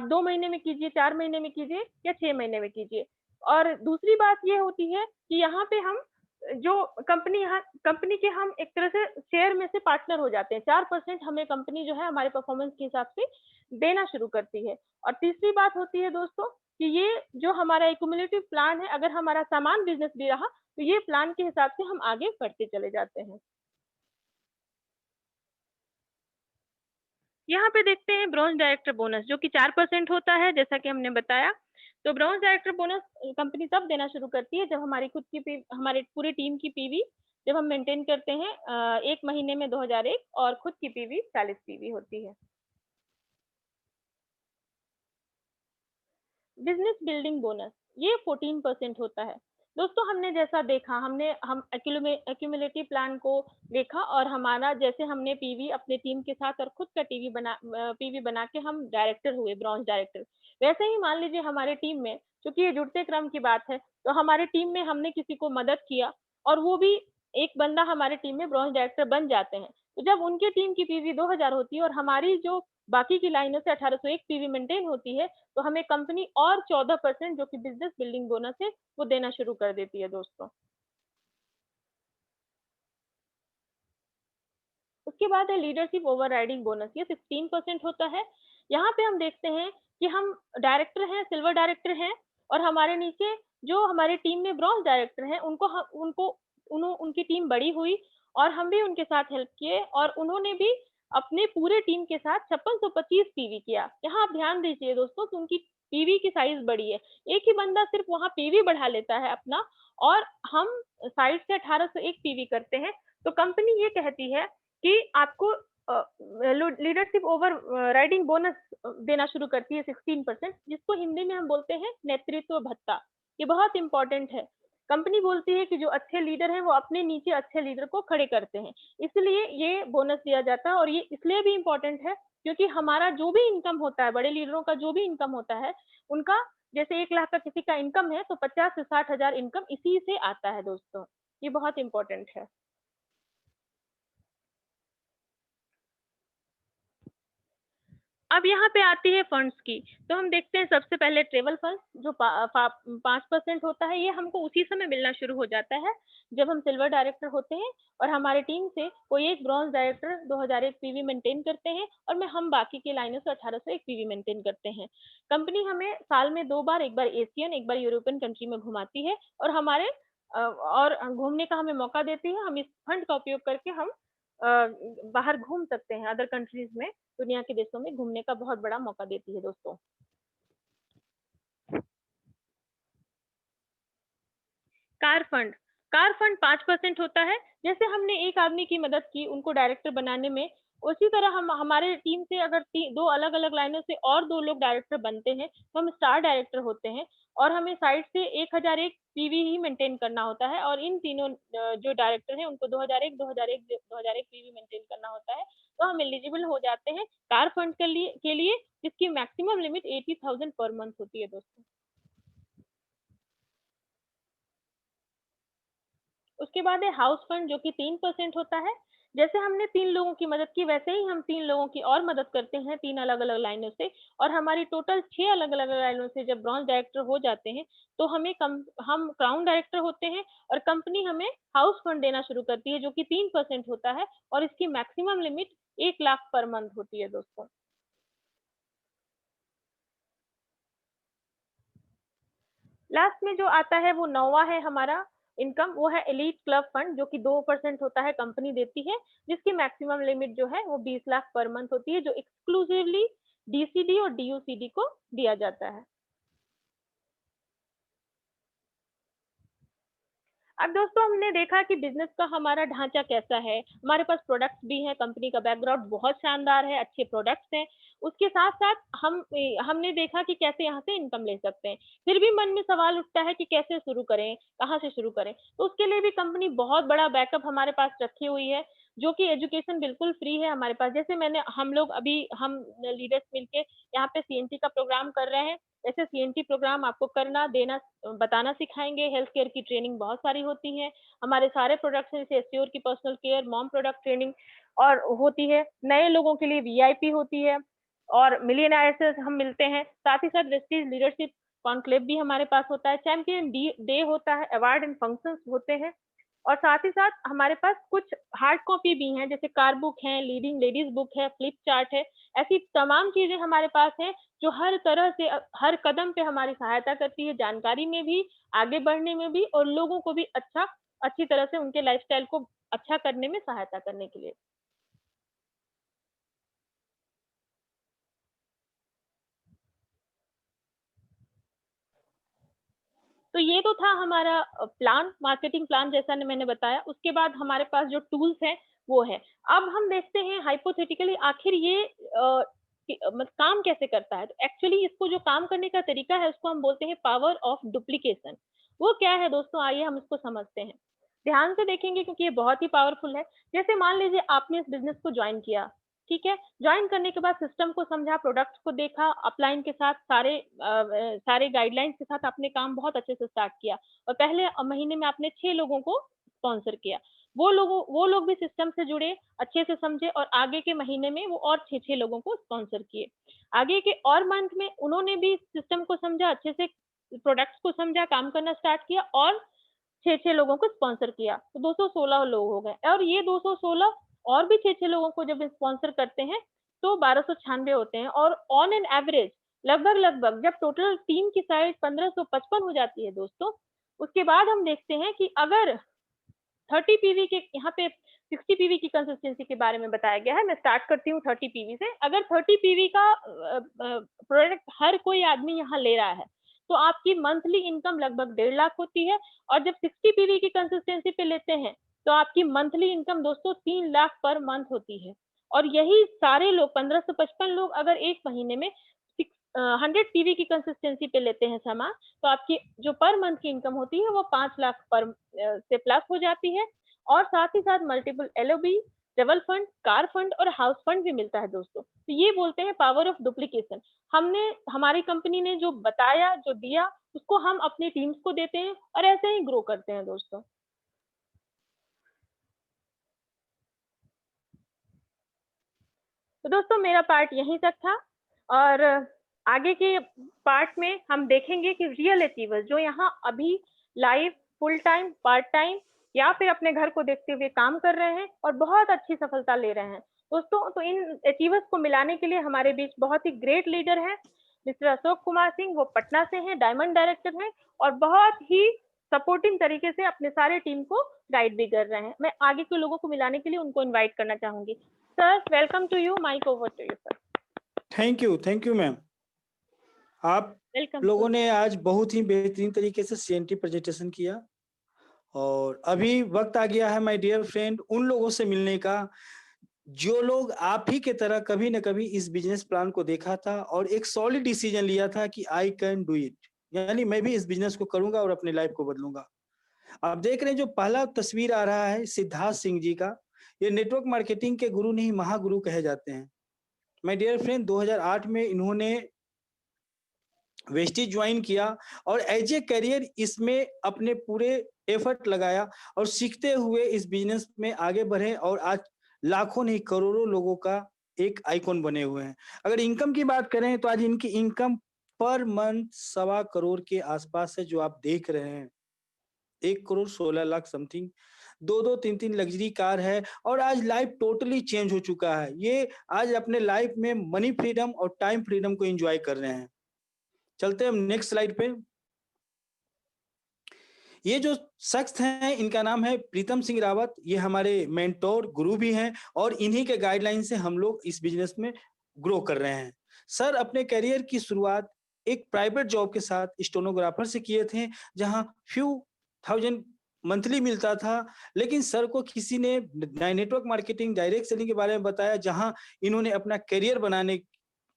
2 महीने में कीजिए, 4 महीने में कीजिए या 6 महीने में कीजिए। और दूसरी बात ये होती है कि यहाँ पे हम जो कंपनी के हम एक तरह से शेयर में से पार्टनर हो जाते हैं। 4% हमें कंपनी जो है हमारे परफॉर्मेंस के हिसाब से देना शुरू करती है। और तीसरी बात होती है दोस्तों कि ये जो हमारा एक्युमुलेटिव प्लान है, अगर हमारा समान बिजनेस भी रहा, तो ये प्लान के हिसाब से हम आगे बढ़ते चले जाते हैं। यहाँ पे देखते हैं ब्रॉन्ज डायरेक्टर बोनस जो कि 4% होता है, जैसा कि हमने बताया। तो ब्रॉन्ज डायरेक्टर बोनस कंपनी तब देना शुरू करती है जब हमारे पूरी टीम की पीवी जब हम मेंटेन करते हैं 1 महीने में 2001 और खुद की पीवी 40 पीवी होती है। बिजनेस बिल्डिंग बोनस ये 14% होता है। दोस्तों हमने जैसा देखा हम एक्यूमुलेटिव प्लान को देखा और हमारा जैसे हमने पीवी अपने टीम के साथ और खुद का पीवी बना के हम डायरेक्टर हुए, ब्रॉन्ज डायरेक्टर। वैसे ही मान लीजिए हमारे टीम में, क्योंकि ये जुड़ते क्रम की बात है, तो हमारे टीम में हमने किसी को मदद किया और वो भी एक बंदा हमारे टीम में ब्रॉन्ज डायरेक्टर बन जाते हैं। तो जब उनकी टीम की पीवी 2000 होती है और हमारी जो बाकी की लाइनों से 1801 पीवी मेंटेन होती है, तो हमें कंपनी और 14% जो कि बिजनेस बिल्डिंग बोनस है, वो देना शुरू कर देती है दोस्तों। उसके बाद है लीडरशिप ओवरराइडिंग बोनस, ये 16% होता है। यहाँ पे हम देखते हैं कि हम डायरेक्टर हैं, सिल्वर डायरेक्टर हैं और हमारे नीचे जो हमारे टीम में ब्रॉन्ज डायरेक्टर हैं उनकी टीम बड़ी हुई और हम भी उनके साथ हेल्प किए और उन्होंने भी अपने पूरे टीम के साथ 5625 पीवी किया। यहाँ आप ध्यान दीजिए दोस्तों कि उनकी पीवी की साइज बड़ी है। एक ही बंदा सिर्फ वहाँ पीवी बढ़ा लेता है अपना और हम साइड से 1801 पीवी करते हैं। तो कंपनी ये कहती है कि आपको लीडरशिप ओवर राइडिंग बोनस देना शुरू करती है 16%, जिसको हिंदी में हम बोलते हैं नेतृत्व भत्ता। ये बहुत इंपॉर्टेंट है। कंपनी बोलती है कि जो अच्छे लीडर हैं वो अपने नीचे अच्छे लीडर को खड़े करते हैं, इसलिए ये बोनस दिया जाता है। और ये इसलिए भी इम्पोर्टेंट है क्योंकि हमारा जो भी इनकम होता है, बड़े लीडरों का जो भी इनकम होता है, उनका जैसे 1 लाख का किसी का इनकम है तो 50 से 60 हजार इनकम इसी से आता है दोस्तों। ये बहुत इम्पोर्टेंट है। अब यहाँ पे आती है फंड्स की, तो हम देखते हैं सबसे पहले ट्रेवल फंड जो 5% होता है, ये हमको उसी समय मिलना शुरू हो जाता है जब हम सिल्वर डायरेक्टर होते हैं और हमारे टीम से कोई एक ब्रॉन्ज डायरेक्टर 2001 पीवी मेंटेन करते हैं और हम बाकी के लाइनों से 1801 पीवी मेंटेन करते हैं। कंपनी हमें साल में 2 बार, एक बार एशियन, एक बार यूरोपियन कंट्री में घुमाती है और हमारे और घूमने का हमें मौका देती है। हम इस फंड का उपयोग करके हम अ, बाहर घूम सकते हैं, अदर कंट्रीज में, दुनिया के देशों में घूमने का बहुत बड़ा मौका देती है दोस्तों। कार फंड 5% होता है। जैसे हमने एक आदमी की मदद की उनको डायरेक्टर बनाने में, उसी तरह हम हमारे टीम से अगर दो अलग अलग लाइनों से और 2 लोग डायरेक्टर बनते हैं तो हम स्टार डायरेक्टर होते हैं और हमें साइड से 1001 पीवी ही मेंटेन करना होता है और इन तीनों जो डायरेक्टर हैं उनको 2001 पीवी मेंटेन करना होता है, तो हम एलिजिबल हो जाते हैं कार फंड के लिए जिसकी मैक्सिमम लिमिट 80,000 पर मंथ होती है दोस्तों। उसके बाद है हाउस फंड जो कि 3% होता है। जैसे हमने 3 लोगों की मदद की वैसे ही हम 3 लोगों की और मदद करते हैं 3 अलग-अलग लाइनों से और हमारी टोटल 6 अलग-अलग लाइनों से जब ब्रॉन्ज डायरेक्टर हो जाते हैं, तो हम क्राउन डायरेक्टर होते हैं और कंपनी हमें हाउस फंड देना शुरू करती है जो कि 3% होता है और इसकी maximum limit 1 lakh per month होती है दोस्तों। लास्ट में जो आता है वो 9वां है हमारा इनकम, वो है एलीट क्लब फंड जो कि 2% होता है, कंपनी देती है, जिसकी मैक्सिमम लिमिट जो है वो 20 लाख पर मंथ होती है, जो एक्सक्लूसिवली डीसीडी और डीयूसीडी को दिया जाता है। अब दोस्तों हमने देखा कि बिज़नेस का हमारा ढाँचा कैसा है, हमारे पास प्रोडक्ट्स भी हैं, कंपनी का बैकग्राउंड बहुत शानदार है, अच्छे प्रोडक्ट्स हैं। उसके साथ-साथ हमने देखा कि कैसे यहाँ से इनकम ले सकते हैं। फिर भी मन में सवाल उठता है कि कैसे शुरू करें, कहाँ से शुरू करें? तो उसके लिए भी कंपनी बहुत बड़ा बैकअप हमारे पास रखी हुई है, जो कि एजुकेशन बिल्कुल फ्री है हमारे पास। जैसे हम लोग अभी हम लीडर्स मिलके यहाँ पे सीएनटी का प्रोग्राम कर रहे हैं, ऐसे सीएनटी प्रोग्राम आपको करना, देना, बताना सिखाएँगे, हेल्थ केयर की ट्रेनिंग बहुत सारी होती है। हमारे सारे प्रोडक्ट्स हैं जैसे एस्योर की personal care, mom product training और होती है। नए लोगों के लिए वीआईपी होती है और मिलियनेयर से हम मिलते हैं। साथ ही साथ वेस्टीज लीडरशिप कॉन्क्लेव भी हमारे पास होता है, चैंपियन डे होता है, अवार्ड एंड फंक्शंस होते हैं और साथ ही साथ हमारे पास कुछ हार्ड कॉपी भी हैं जैसे कार बुक है, लीडिंग लेडीज बुक है, फ्लिप चार्ट है। ऐसी तमाम चीज़ें हमारे पास हैं जो हर तरह से हर कदम पे हमारी सहायता करती है, जानकारी में भी, आगे बढ़ने में भी और लोगों को भी अच्छी तरह से उनके लाइफ़स्टाइल को अच्छा करने में सहायता करने के लिए। तो ये तो था हमारा प्लान, मार्केटिंग प्लान जैसा मैंने बताया। उसके बाद हमारे पास जो टूल्स हैं, वो है। अब हम देखते हैं हाइपोथेटिकली आखिर ये काम कैसे करता है? तो एक्चुअली इसको जो काम करने का तरीका है, उसको हम बोलते हैं पावर ऑफ डुप्लीकेशन। वो क्या है दोस्तों, आइए हम इसको समझते हैं। ध्यान से देखेंगे क्योंकि ये बहुत ही पावरफुल है। जैसे मान लीजिए आपने इस बिज़नेस को जॉइन किया, ठीक है? जॉइन करने के बाद सिस्टम को समझा, प्रोडक्ट्स को देखा, अपलाइन के साथ सारे गाइडलाइंस के साथ आपने काम बहुत अच्छे से स्टार्ट किया और पहले महीने में आपने 6 लोगों को स्पॉन्सर किया। वो लोग भी सिस्टम से जुड़े, अच्छे से समझे और आगे के महीने में वो और 6-6 लोगों को स्पॉन्सर किए। आगे के और मंथ में उन्होंने भी सिस्टम को समझा, अच्छे से प्रोडक्ट्स को समझा, काम करना स्टार्ट किया और 6-6 लोगों को स्पॉन्सर किया, तो 216 लोग हो गए और ये 216 और भी 6-6 लोगों को जब स्पॉन्सर करते हैं, तो 1296 होते हैं और ऑन एन एवरेज लगभग जब टोटल टीम की साइज 1555 हो जाती है दोस्तों, उसके बाद हम देखते हैं कि अगर 30 पीवी के, यहाँ पे 60 पीवी की कंसिस्टेंसी के बारे में बताया गया है। मैं स्टार्ट करती हूँ 30 पीवी से। अगर 30 पीवी का प्रोडक्ट हर कोई आदमी यहाँ ले रहा है तो आपकी मंथली इनकम लगभग 1.5 लाख होती है, और जब 60 पीवी की कंसिस्टेंसी पे लेते हैं तो आपकी मंथली इनकम दोस्तों 3 लाख पर मंथ होती है। और यही सारे लोग 1555 लोग अगर एक महीने में 100 पीवी की कंसिस्टेंसी पे लेते हैं सामान, तो आपकी जो पर मंथ की इनकम होती है वो 5 लाख पर से प्लस हो जाती है। और साथ ही साथ multiple LOB, travel fund, car fund और हाउस फंड भी मिलता है दोस्तों। तो ये बोलते हैं पावर ऑफ डुप्लीकेशन। हमने, हमारी कंपनी ने जो बताया, जो दिया, उसको हम अपनी टीम्स को देते हैं और ऐसे ही ग्रो करते हैं दोस्तों। तो दोस्तों मेरा पार्ट यहीं तक था, और आगे के पार्ट में हम देखेंगे कि रियल अचीवर्स जो यहाँ अभी live, full time, part time या फिर अपने घर को देखते हुए काम कर रहे हैं और बहुत अच्छी सफलता ले रहे हैं दोस्तों। तो इन अचीवर्स को मिलाने के लिए हमारे बीच बहुत ही ग्रेट लीडर हैं मिस्टर अशोक कुमार सिंह। वो पटना से हैं, डायमंड डायरेक्टर हैं और बहुत ही सपोर्टिंग तरीके से अपने सारे टीम को गाइड भी कर रहे हैं। मैं आगे के लोगों को मिलाने के लिए उनको इन्वाइट करना चाहूंगी। Sir, welcome to you, mike over to you sir.
Thank you ma'am. आप
वेलकम
लोगों ने आज बहुत ही बेहतरीन तरीके से सीएनटी प्रेजेंटेशन किया, और अभी वक्त आ गया है माय डियर फ्रेंड उन लोगों से मिलने का जो लोग आप ही के तरह कभी न कभी इस बिजनेस प्लान को देखा था और एक सॉलिड डिसीजन लिया था कि आई कैन डू इट, यानी मैं भी इस बिजनेस को करूंगा और अपने लाइफ को बदलूंगा। आप देख रहे हैं जो पहला तस्वीर आ रहा है सिद्धार्थ सिंह जी का, ये नेटवर्क मार्केटिंग के गुरु नहीं महागुरु कहे जाते हैं। माय डियर फ्रेंड 2008 में इन्होंने वेस्टेज ज्वाइन किया और एज ए करियर इसमें अपने पूरे एफर्ट लगाया और सीखते हुए इस बिजनेस में आगे बढ़े और आज लाखों नहीं करोड़ों लोगों का एक आइकॉन बने हुए हैं। अगर इनकम की बात करें तो आज इनकी इनकम पर मंथ 1.25 करोड़ के आसपास है, जो आप देख रहे हैं 1 crore 16 lakh something, 2 3 luxury car है और आज लाइफ टोटली चेंज हो चुका है। ये आज अपने लाइफ में मनी फ्रीडम और टाइम फ्रीडम को एंजॉय कर रहे हैं। चलते हैं हम नेक्स्ट स्लाइड पे। ये जो शख्स हैं इनका नाम है प्रीतम सिंह रावत। ये हमारे मेंटोर गुरु भी हैं और इन्हीं के गाइडलाइन से हम लोग इस बिजनेस में ग्रो कर रहे हैं। सर अपने करियर की शुरुआत एक प्राइवेट जॉब के साथ स्टेनोग्राफर से किए थे, जहां फ्यू थाउजेंड मंथली मिलता था, लेकिन सर को किसी ने नेटवर्क मार्केटिंग, डायरेक्ट सेलिंग के बारे में बताया, जहां इन्होंने अपना करियर बनाने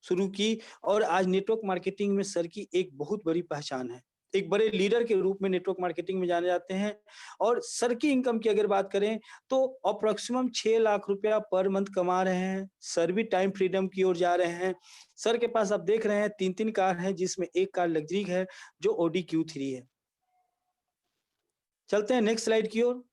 शुरू की और आज नेटवर्क मार्केटिंग में सर की एक बहुत बड़ी पहचान है। एक बड़े लीडर के रूप में नेटवर्क मार्केटिंग में जाने जाते हैं। और सर की इनकम की अगर बात करें तो अप्रोक्सीमम 6 लाख रुपया पर मंथ कमा रहे हैं। सर भी टाइम फ्रीडम की ओर जा रहे हैं। सर के पास आप देख रहे हैं 3 कार हैं, जिसमें एक कार लग्जरी है जो ऑडी Q3 है। चलते हैं नेक्स्ट स्लाइड की ओर।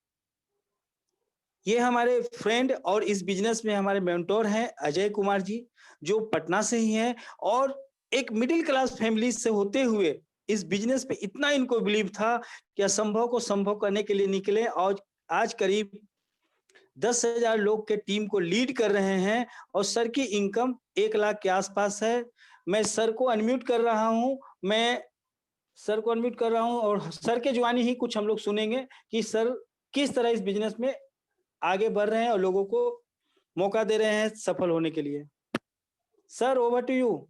ये हमारे फ्रेंड और इस बिजनेस में हमारे मेंटोर हैं अजय कुमार जी, जो पटना से ही हैं और एक मिडिल क्लास फैमिली से होते हुए इस बिजनेस पे इतना इनको बिलीव था कि असंभव को संभव करने के लिए निकले और आज करीब 10,000 लोग के टीम को लीड कर रहे हैं और सर की इनकम 1 लाख के आसपास है। मैं सर को अनम्यूट कर रहा हूं और सर के जुबानी ही कुछ हम लोग सुनेंगे कि सर किस तरह इस बिजनेस में आगे बढ़ रहे हैं और लोगों को मौका दे रहे हैं सफल होने के लिए। Sir over to you.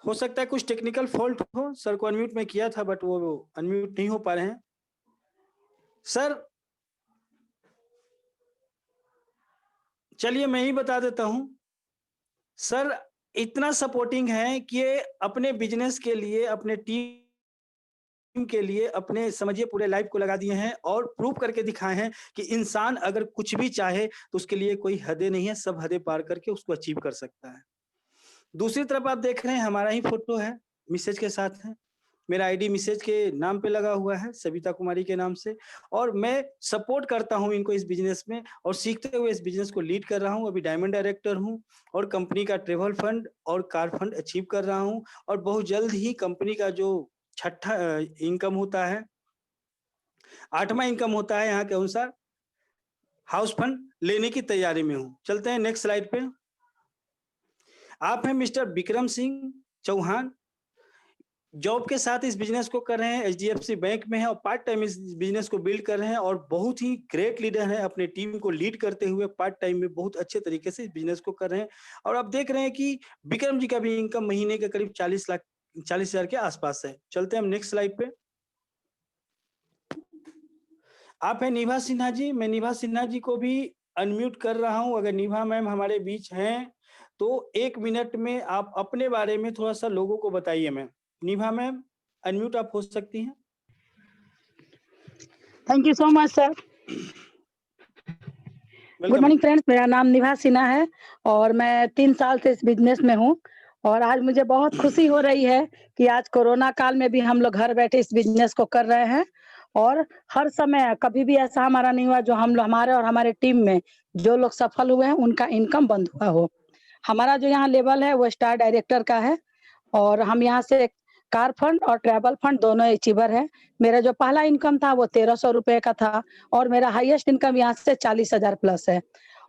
हो सकता है कुछ टेक्निकल फॉल्ट हो, सर को अनम्यूट में किया था बट वो अनम्यूट नहीं हो पा रहे हैं। सर चलिए मैं ही बता देता हूं। सर इतना सपोर्टिंग है कि ये अपने बिजनेस के लिए, अपने टीम के लिए, अपने समझिए पूरे लाइफ को लगा दिए हैं और प्रूव करके दिखाए हैं कि इंसान अगर कुछ भी चाहे तो उसके लिए कोई हदें नहीं है, सब हदें पार करके उसको अचीव कर सकता है। दूसरी तरफ आप देख रहे हैं हमारा ही फोटो है, मिसेज के साथ है। मेरा आईडी मिसेज के नाम पे लगा हुआ है, सविता कुमारी के नाम से, और मैं सपोर्ट करता हूँ इनको इस बिजनेस में और सीखते हुए इस बिजनेस को लीड कर रहा हूँ। अभी डायमंड डायरेक्टर हूँ और कंपनी का ट्रेवल फंड और कार फंड अचीव कर रहा हूँ और बहुत जल्द ही कंपनी का जो छठा इनकम होता है, 8वां इनकम होता है यहाँ के अनुसार, हाउस फंड लेने की तैयारी में हूँ। चलते हैं नेक्स्ट स्लाइड पे। आप हैं मिस्टर विक्रम सिंह चौहान, जॉब के साथ इस बिजनेस को कर रहे हैं, एचडीएफसी बैंक में है और पार्ट टाइम इस बिजनेस को बिल्ड कर रहे हैं और बहुत ही ग्रेट लीडर हैं, अपने टीम को लीड करते हुए पार्ट टाइम में बहुत अच्छे तरीके से इस बिजनेस को कर रहे हैं। और आप देख रहे हैं कि विक्रम जी का भी इनकम महीने के करीब 40,00,000 के आसपास है। चलते हैं हम नेक्स्ट स्लाइड पे। आप हैं निभा सिन्हा जी, मैं निभा सिन्हा जी को भी अनम्यूट कर रहा हूं। अगर निभा मैम हमारे बीच हैं तो 1 मिनट में आप अपने बारे में थोड़ा सा लोगों को बताइए मैम। निभा मैम अनम्यूट आप हो सकती हैं।
Thank you so much sir. Good morning friends, मेरा नाम निभा सिन्हा है और मैं 3 साल से इस बिजनेस में हूँ और आज मुझे बहुत खुशी हो रही है कि आज कोरोना काल में भी हम लोग घर बैठे इस बिजनेस को कर रहे हैं और हर समय कभी भी ऐसा हमारा नहीं हुआ जो हम लोग हमारे और हमारे टीम में जो लोग सफल हुए हैं उनका इनकम बंद हुआ हो। हमारा जो यहाँ लेवल है वो स्टार डायरेक्टर का है और हम यहाँ से कार फंड और ट्रैवल फंड दोनों अचीवर है। मेरा जो पहला इनकम था वो 1300 रुपए का था और मेरा हाईएस्ट इनकम यहाँ से 40,000 प्लस है।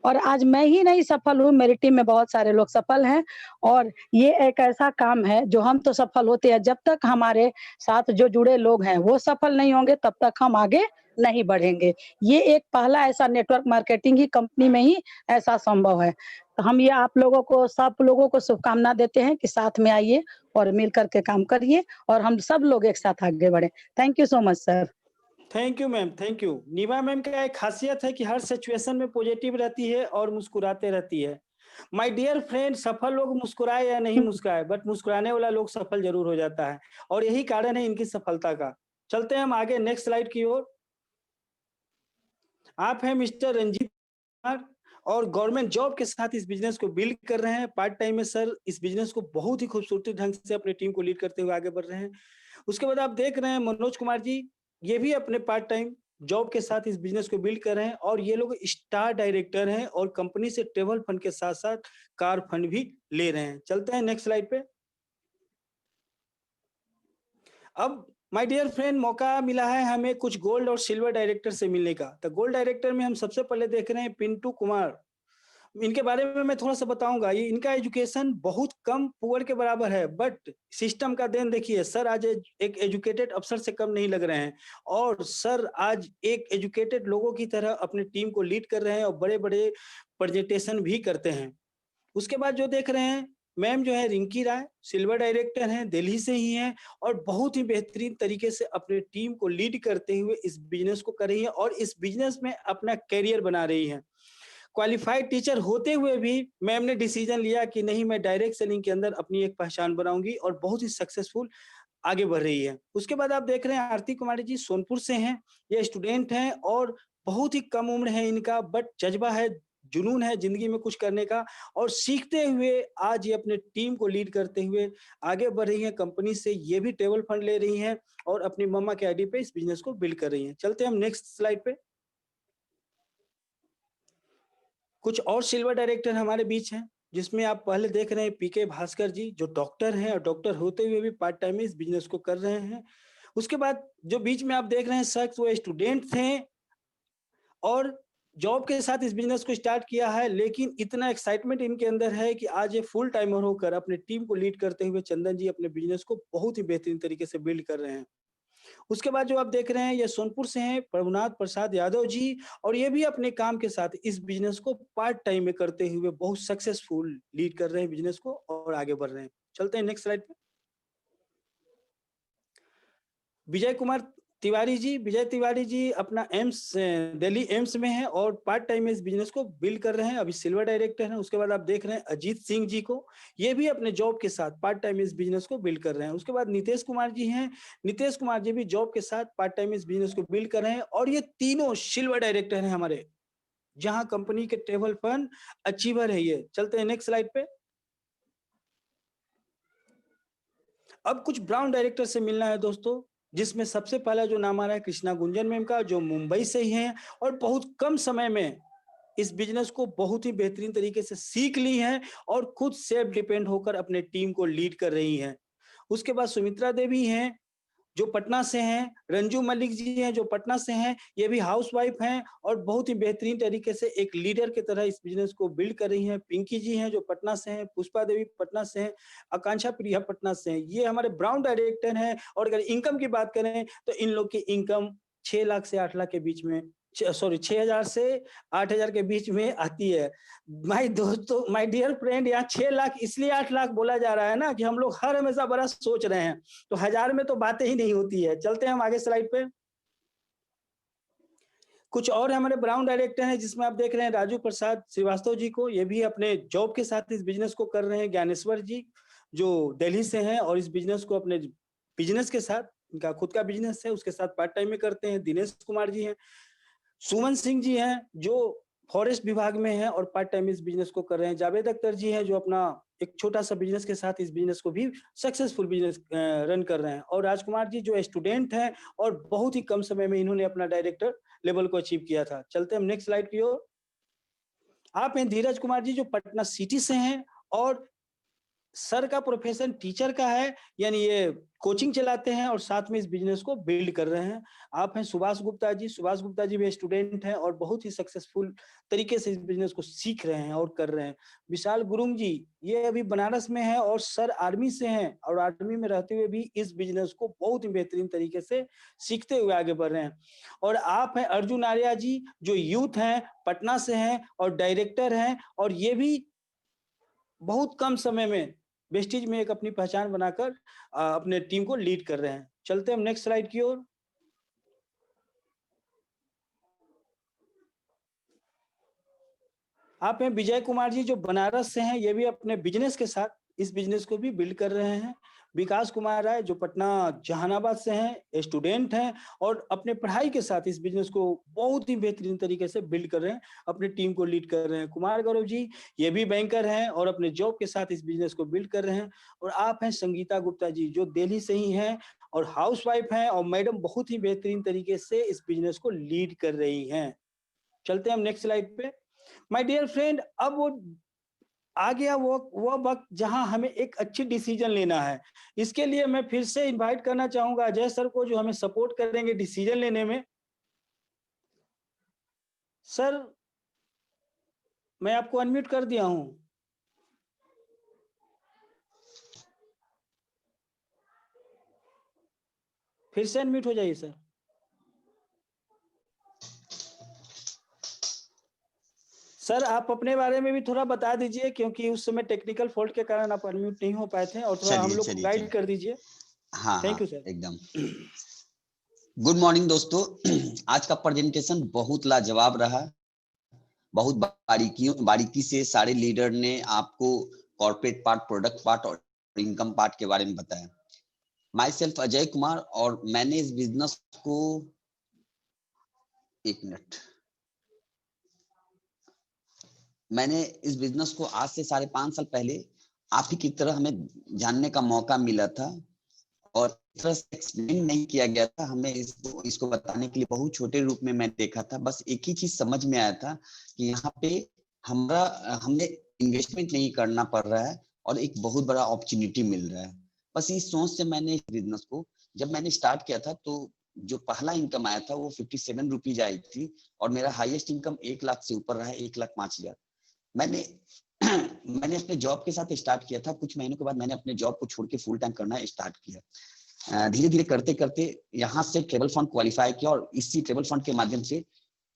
और आज मैं ही नहीं सफल हूँ, मेरी टीम में बहुत सारे लोग सफल हैं और ये एक ऐसा काम है जो हम तो सफल होते हैं, जब तक हमारे साथ जो जुड़े लोग हैं वो सफल नहीं होंगे तब तक हम आगे नहीं बढ़ेंगे। ये एक पहला ऐसा नेटवर्क मार्केटिंग ही कंपनी में ही ऐसा संभव है। तो हम ये आप लोगों को, सब लोगों को शुभकामना देते हैं कि साथ में आइए और मिल करके काम करिए और हम सब लोग एक साथ आगे बढ़े। Thank you so much sir.
Thank you ma'am, thank you. निभा मैम का एक खासियत है कि हर सिचुएशन में पॉजिटिव रहती है और मुस्कुराते रहती है। माय डियर फ्रेंड, सफल लोग मुस्कुराए या नहीं मुस्कुराए, बट मुस्कुराने वाला लोग सफल जरूर हो जाता है और यही कारण है इनकी सफलता का। चलते हैं हम आगे नेक्स्ट स्लाइड की ओर। आप हैं मिस्टर रंजीत कुमार और गवर्नमेंट जॉब के साथ इस बिजनेस को बिल्ड कर रहे हैं। पार्ट टाइम में सर इस बिजनेस को बहुत ही खूबसूरती ढंग से अपनी टीम को लीड करते हुए आगे बढ़ रहे हैं। उसके बाद आप देख रहे हैं मनोज कुमार जी, ये भी अपने पार्ट टाइम जॉब के साथ इस बिजनेस को बिल्ड कर रहे हैं और ये लोग स्टार डायरेक्टर हैं और कंपनी से ट्रेवल फंड के साथ साथ कार फंड भी ले रहे हैं। चलते हैं नेक्स्ट स्लाइड पे। अब माय डियर फ्रेंड, मौका मिला है हमें कुछ गोल्ड और सिल्वर डायरेक्टर से मिलने का। तो गोल्ड डायरेक्टर में हम सबसे पहले देख रहे हैं पिंटू कुमार। इनके बारे में मैं थोड़ा सा बताऊंगा। ये इनका एजुकेशन बहुत कम पुअर के बराबर है, बट सिस्टम का देन देखिए, सर आज एक एजुकेटेड अफसर से कम नहीं लग रहे हैं और सर आज एक एजुकेटेड लोगों की तरह अपनी टीम को लीड कर रहे हैं और बड़े बड़े प्रेजेंटेशन भी करते हैं। उसके बाद जो देख रहे हैं मैम जो है रिंकी राय, सिल्वर डायरेक्टर हैं, दिल्ली से ही हैं और बहुत ही बेहतरीन तरीके से अपने टीम को लीड करते हुए इस बिजनेस को कर रही है और इस बिजनेस में अपना करियर बना रही है। क्वालिफाइड टीचर होते हुए भी मैम ने डिसीजन लिया कि नहीं, मैं डायरेक्ट सेलिंग के अंदर अपनी एक पहचान बनाऊंगी और बहुत ही सक्सेसफुल आगे बढ़ रही है। उसके बाद आप देख रहे हैं आरती कुमारी जी, सोनपुर से हैं। ये स्टूडेंट हैं और बहुत ही कम उम्र है इनका, बट जज्बा है, जुनून है जिंदगी में कुछ करने का और सीखते हुए आज ये अपने टीम को लीड करते हुए आगे बढ़ रही है। कंपनी से ये भी ट्रेवल फंड ले रही हैं और अपनी मम्मा के आईडी पे इस बिजनेस को बिल्ड कर रही हैं। चलते हैं हम नेक्स्ट स्लाइड पे। कुछ और सिल्वर डायरेक्टर हमारे बीच हैं, जिसमें आप पहले देख रहे हैं पीके भास्कर जी, जो डॉक्टर हैं और डॉक्टर होते हुए भी पार्ट टाइम में इस बिजनेस को कर रहे हैं। उसके बाद जो बीच में आप देख रहे हैं शख्स, वो स्टूडेंट थे और जॉब के साथ इस बिजनेस को स्टार्ट किया है, लेकिन इतना एक्साइटमेंट इनके अंदर है कि आज ये फुल टाइमर होकर अपने टीम को लीड करते हुए चंदन जी अपने बिजनेस को बहुत ही बेहतरीन तरीके से बिल्ड कर रहे हैं। उसके बाद जो आप देख रहे हैं ये सोनपुर से हैं प्रभुनाथ प्रसाद यादव जी और ये भी अपने काम के साथ इस बिजनेस को पार्ट टाइम में करते हुए बहुत सक्सेसफुल लीड कर रहे हैं बिजनेस को और आगे बढ़ रहे हैं। चलते हैं नेक्स्ट स्लाइड पे। विजय कुमार तिवारी जी, विजय तिवारी जी अपना एम्स, दिल्ली एम्स में है और पार्ट टाइम में इस बिजनेस को बिल्ड कर रहे हैं, अभी सिल्वर डायरेक्टर हैं। उसके बाद आप देख रहे हैं अजीत सिंह जी को, ये भी अपने जॉब के साथ पार्ट टाइम इस बिजनेस को बिल्ड कर रहे हैं। उसके बाद नितेश कुमार जी हैं, नितेश कुमार जी भी जॉब के साथ पार्ट टाइम इस बिजनेस को बिल्ड कर रहे हैं और ये तीनों सिल्वर डायरेक्टर हैं हमारे, जहां कंपनी के ट्रेवल फंड अचीवर है ये। चलते हैं नेक्स्ट स्लाइड पे। अब कुछ ब्राउन डायरेक्टर से मिलना है दोस्तों, जिसमें सबसे पहला जो नाम आ रहा है कृष्णा गुंजन मैम का, जो मुंबई से ही हैं और बहुत कम समय में इस बिजनेस को बहुत ही बेहतरीन तरीके से सीख ली हैं और खुद सेल्फ डिपेंड होकर अपने टीम को लीड कर रही हैं। उसके बाद सुमित्रा देवी हैं जो पटना से हैं, रंजू मलिक जी हैं जो पटना से हैं, ये भी हाउसवाइफ हैं और बहुत ही बेहतरीन तरीके से एक लीडर की तरह इस बिजनेस को बिल्ड कर रही हैं। पिंकी जी हैं जो पटना से हैं, पुष्पा देवी पटना से हैं, आकांक्षा प्रिया पटना से हैं। ये हमारे ब्राउन डायरेक्टर हैं और अगर इनकम की बात करें तो इन लोग की इनकम 6 लाख से 8 लाख के बीच में 6,000 से 8,000 के बीच में आती है। माय दोस्तों, माय डियर फ्रेंड, यहाँ 6 लाख इसलिए 8 लाख बोला जा रहा है ना कि हम लोग हर हमेशा बड़ा सोच रहे हैं, तो 1000 में तो बातें ही नहीं होती है। चलते हैं हम आगे स्लाइड पे। कुछ और हमारे ब्राउन डायरेक्टर हैं जिसमें आप देख रहे हैं राजू प्रसाद श्रीवास्तव जी को, ये भी अपने जॉब के साथ इस बिजनेस को कर रहे हैं। ज्ञानेश्वर जी जो दिल्ली से हैं और इस बिजनेस को अपने बिजनेस के साथ, इनका खुद का बिजनेस है उसके साथ पार्ट टाइम में करते हैं। दिनेश कुमार जी हैं, सुमन सिंह जी हैं जो फॉरेस्ट विभाग में हैं और पार्ट टाइम इस बिजनेस को कर रहे हैं। जावेद अख्तर जी हैं जो अपना एक छोटा सा बिजनेस के साथ इस बिजनेस को भी सक्सेसफुल बिजनेस रन कर रहे हैं। और राजकुमार जी जो स्टूडेंट हैं और बहुत ही कम समय में इन्होंने अपना डायरेक्टर लेवल को अचीव किया था। चलते हैं हम नेक्स्ट स्लाइड की ओर। आप हैं धीरज कुमार जी जो पटना सिटी से हैं और सर का प्रोफेशन टीचर का है, यानी ये कोचिंग चलाते हैं और साथ में इस बिजनेस को बिल्ड कर रहे हैं। आप हैं सुभाष गुप्ता जी भी स्टूडेंट हैं और बहुत ही सक्सेसफुल तरीके से इस बिजनेस को सीख रहे हैं और कर रहे हैं। विशाल गुरुंग जी ये अभी बनारस में हैं और सर आर्मी से हैं और आर्मी में रहते हुए भी इस बिजनेस को बहुत ही बेहतरीन तरीके से सीखते हुए आगे बढ़ रहे हैं। और आप हैं अर्जुन आर्या जी जो यूथ हैं, पटना से हैं और डायरेक्टर हैं और ये भी बहुत कम समय में वेस्टिज में एक अपनी पहचान बनाकर अपने टीम को लीड कर रहे हैं। चलते हैं हम नेक्स्ट स्लाइड की ओर। आप हैं विजय कुमार जी जो बनारस से हैं, ये भी अपने बिजनेस के साथ इस बिजनेस को भी बिल्ड कर रहे हैं। विकास कुमार राय जो पटना जहानाबाद से हैं, स्टूडेंट हैं और अपने पढ़ाई के साथ इस बिजनेस को बहुत ही बेहतरीन तरीके से बिल्ड कर रहे हैं, अपनी टीम को लीड कर रहे हैं। कुमार गौरव जी ये भी बैंकर हैं और अपने जॉब के साथ इस बिजनेस को बिल्ड कर रहे हैं। और आप हैं संगीता गुप्ता जी जो दिल्ली से ही हैं और हाउसवाइफ हैं और मैडम बहुत ही बेहतरीन तरीके से इस बिजनेस को लीड कर रही हैं। चलते हैं हम नेक्स्ट स्लाइड पे। माय डियर फ्रेंड, अब वो आ गया वो वक्त जहां हमें एक अच्छी डिसीजन लेना है। इसके लिए मैं फिर से इनवाइट करना चाहूंगा अजय सर को जो हमें सपोर्ट करेंगे डिसीजन लेने में। सर मैं आपको अनम्यूट कर दिया हूं। फिर से अनम्यूट हो जाइए सर। सर आप अपने बारे में भी थोड़ा बता दीजिए क्योंकि उस समय टेक्निकल फॉल्ट के कारण आप अनम्यूट नहीं हो पाए थे और थोड़ा हम लोग को गाइड कर दीजिए।
हाँ,
थैंक यू सर।
एकदम। गुड मॉर्निंग दोस्तों, आज का प्रेजेंटेशन बहुत लाजवाब रहा। बहुत बारीकी से सारे लीडर ने आपको कॉर्पोरेट पार्ट, प्रोडक्ट पार्ट और इनकम पार्ट के बारे में बताया। माई सेल्फ अजय कुमार और मैंने इस बिजनेस को मैंने इस बिजनेस को आज से 5.5 साल पहले आप ही की तरह हमें जानने का मौका मिला था और इस तरह से एक्सप्लेन नहीं किया गया था। हमें इसको बताने के लिए बहुत छोटे रूप में मैं देखा था। बस एक ही चीज समझ में आया था कि यहाँ पे हमें इन्वेस्टमेंट नहीं करना पड़ रहा है और एक बहुत बड़ा अपॉर्चुनिटी मिल रहा है। बस इस सोच से मैंने इस बिजनेस को जब मैंने स्टार्ट किया था तो जो पहला इनकम आया था वो 57 रुपीज आई थी और मेरा हाईएस्ट इनकम 1 लाख से ऊपर रहा है, 1,05,000। मैंने अपने जॉब के साथ स्टार्ट किया था। कुछ महीनों के बाद मैंने अपने जॉब को छोड़ के फुल टाइम करना स्टार्ट किया। धीरे धीरे करते करते यहाँ से ट्रेवल फंड क्वालिफाई किया और इसी ट्रेवल फंड के माध्यम से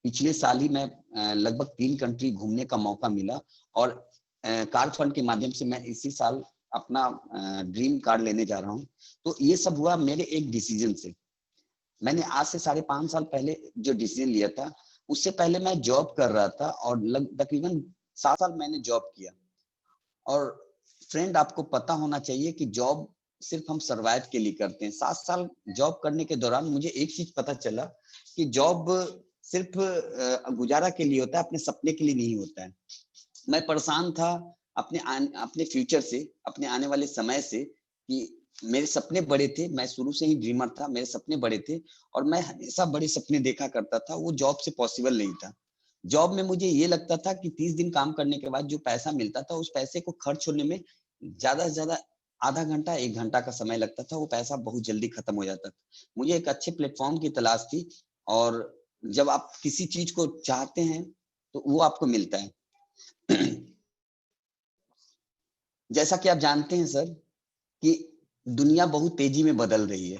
पिछले साल ही मैं लगभग 3 कंट्री घूमने का मौका मिला और कार फंड के माध्यम से मैं इसी साल अपना ड्रीम कार लेने जा रहा हूँ। तो ये सब हुआ मेरे एक डिसीजन से। मैंने आज से 5.5 साल पहले जो डिसीजन लिया था, उससे पहले मैं जॉब कर रहा था और तकरीबन 7 साल मैंने जॉब किया। और फ्रेंड आपको पता होना चाहिए कि जॉब सिर्फ हम सर्वाइव के लिए करते हैं। 7 साल जॉब करने के दौरान मुझे एक चीज पता चला कि जॉब सिर्फ गुजारा के लिए होता है, अपने सपने के लिए नहीं होता है। मैं परेशान था अपने फ्यूचर से, अपने आने वाले समय से कि मेरे सपने बड़े थे, मैं शुरू से ही ड्रीमर था, मेरे सपने बड़े थे और मैं हमेशा बड़े सपने देखा करता था, वो जॉब से पॉसिबल नहीं था। जॉब में मुझे ये लगता था कि 30 दिन काम करने के बाद जो पैसा मिलता था, उस पैसे को खर्च होने में ज़्यादा से ज़्यादा आधा घंटा, 1 घंटा का समय लगता था, वो पैसा बहुत जल्दी खत्म हो जाता था। मुझे एक अच्छे प्लेटफ़ॉर्म की तलाश थी और जब आप किसी चीज़ को चाहते हैं, तो वो आपको मिलता है। जैसा कि आप जानते हैं सर कि दुनिया बहुत तेजी में बदल रही है,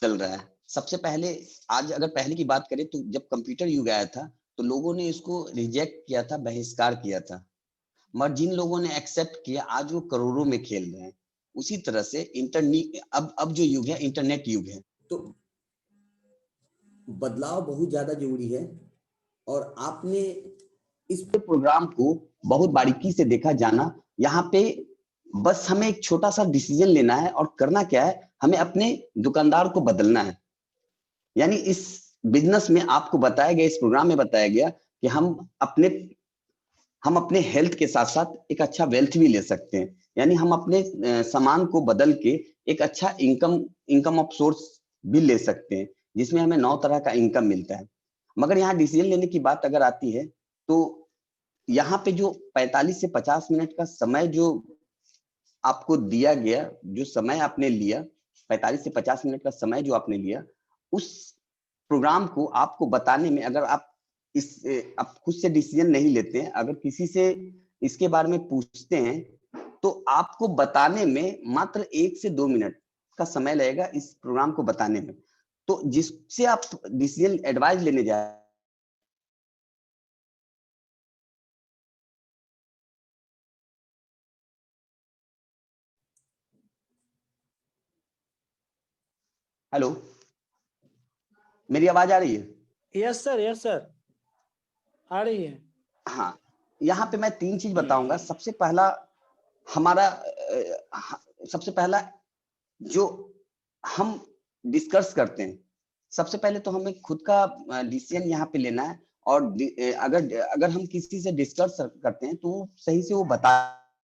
चल रहा है। सबसे पहले आज अगर पहले की बात करें तो जब कंप्यूटर युग आया था, तो लोगों ने इसको रिजेक्ट किया था, बहिष्कार किया था। मगर जिन लोगों ने एक्सेप्ट किया, आज वो करोड़ों में खेल रहे हैं। उसी तरह से अब जो युग है, इंटरनेट युग है। तो बदलाव बहुत ज्यादा जरूरी है और आपने इस प्रोग्राम को बहुत बारीकी से देखा जाना। यहाँ पे बस हमें एक छोटा सा डिसीजन लेना है और करना क्या है, हमें अपने दुकानदार को बदलना है। यानी इस बिजनेस में आपको बताया गया, इस प्रोग्राम में बताया गया कि हम अपने हेल्थ के साथ साथ एक अच्छा वेल्थ भी ले सकते हैं। यानी हम अपने सामान को बदल के एक अच्छा इनकम ऑफ सोर्स भी ले सकते हैं, जिसमें हमें 9 तरह का इनकम मिलता है। मगर यहाँ डिसीजन लेने की बात अगर आती है, तो यहाँ पे जो 45 से 50 मिनट का समय जो आपको दिया गया, जो समय आपने लिया, 45 से 50 मिनट का समय जो आपने लिया, उस प्रोग्राम को आपको बताने में अगर आप आप खुद से डिसीजन नहीं लेते हैं, अगर किसी से इसके बारे में पूछते हैं, तो आपको बताने में मात्र 1 से 2 मिनट का समय लगेगा इस प्रोग्राम को बताने में। तो जिससे आप डिसीजन एडवाइस लेने जा हेलो, मेरी आवाज आ रही है?
यस सर, आ रही है।
हाँ, यहाँ पे मैं 3 चीज बताऊंगा। सबसे पहला हमारा सबसे पहला जो हम डिस्कस करते हैं, सबसे पहले तो हमें खुद का डिसीजन यहाँ पे लेना है और अगर हम किसी से डिस्कस करते हैं तो सही से वो बता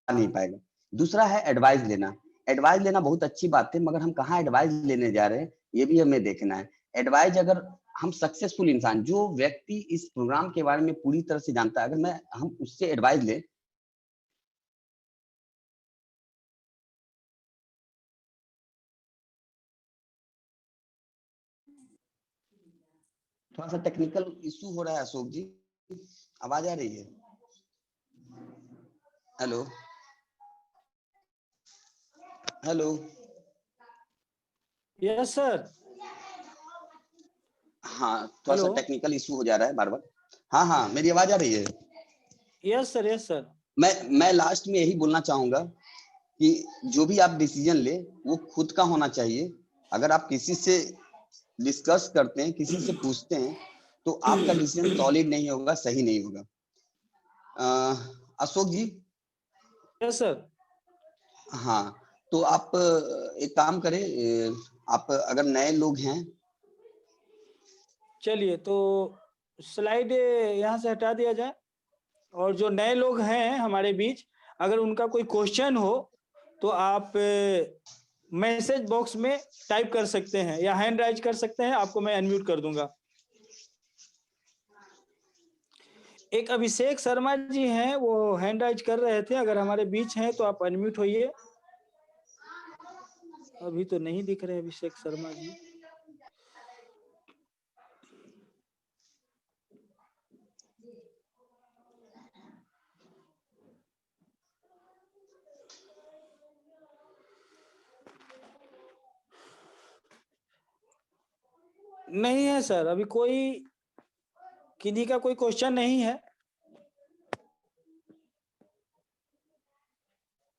नहीं पाएगा। दूसरा है एडवाइस लेना। एडवाइस लेना बहुत अच्छी बात है, मगर हम कहाँ एडवाइस लेने जा रहे हैं ये भी हमें देखना है। एडवाइस अगर हम सक्सेसफुल इंसान, जो व्यक्ति इस प्रोग्राम के बारे में पूरी तरह से जानता है, अगर हम उससे एडवाइस लें, थोड़ा सा टेक्निकल इशू हो रहा है अशोक जी, आवाज आ रही है? Hello hello,
yes sir.
हाँ, थोड़ा सा टेक्निकल इशू हो जा रहा है बार बार। हाँ, मेरी आवाज आ रही है?
Yes sir.
मैं लास्ट में यही बोलना चाहूंगा कि जो भी आप डिसीजन ले वो खुद का होना चाहिए। अगर आप किसी से डिस्कस करते हैं, किसी से पूछते हैं, तो आपका डिसीजन सॉलिड नहीं होगा, सही नहीं होगा। अशोक जी?
Yes sir.
हाँ, तो आप एक काम करें, आप अगर नए लोग हैं,
चलिए तो स्लाइड यहाँ से हटा दिया जाए और जो नए लोग हैं हमारे बीच, अगर उनका कोई क्वेश्चन हो तो आप मैसेज बॉक्स में टाइप कर सकते हैं या हैंड राइज कर सकते हैं, आपको मैं अनम्यूट कर दूंगा। एक अभिषेक शर्मा जी हैं, वो हैंड राइज कर रहे थे, अगर हमारे बीच हैं तो आप अनम्यूट होइए। अभी तो नहीं दिख रहे अभिषेक शर्मा जी। नहीं है सर, अभी किन्हीं का कोई क्वेश्चन नहीं है।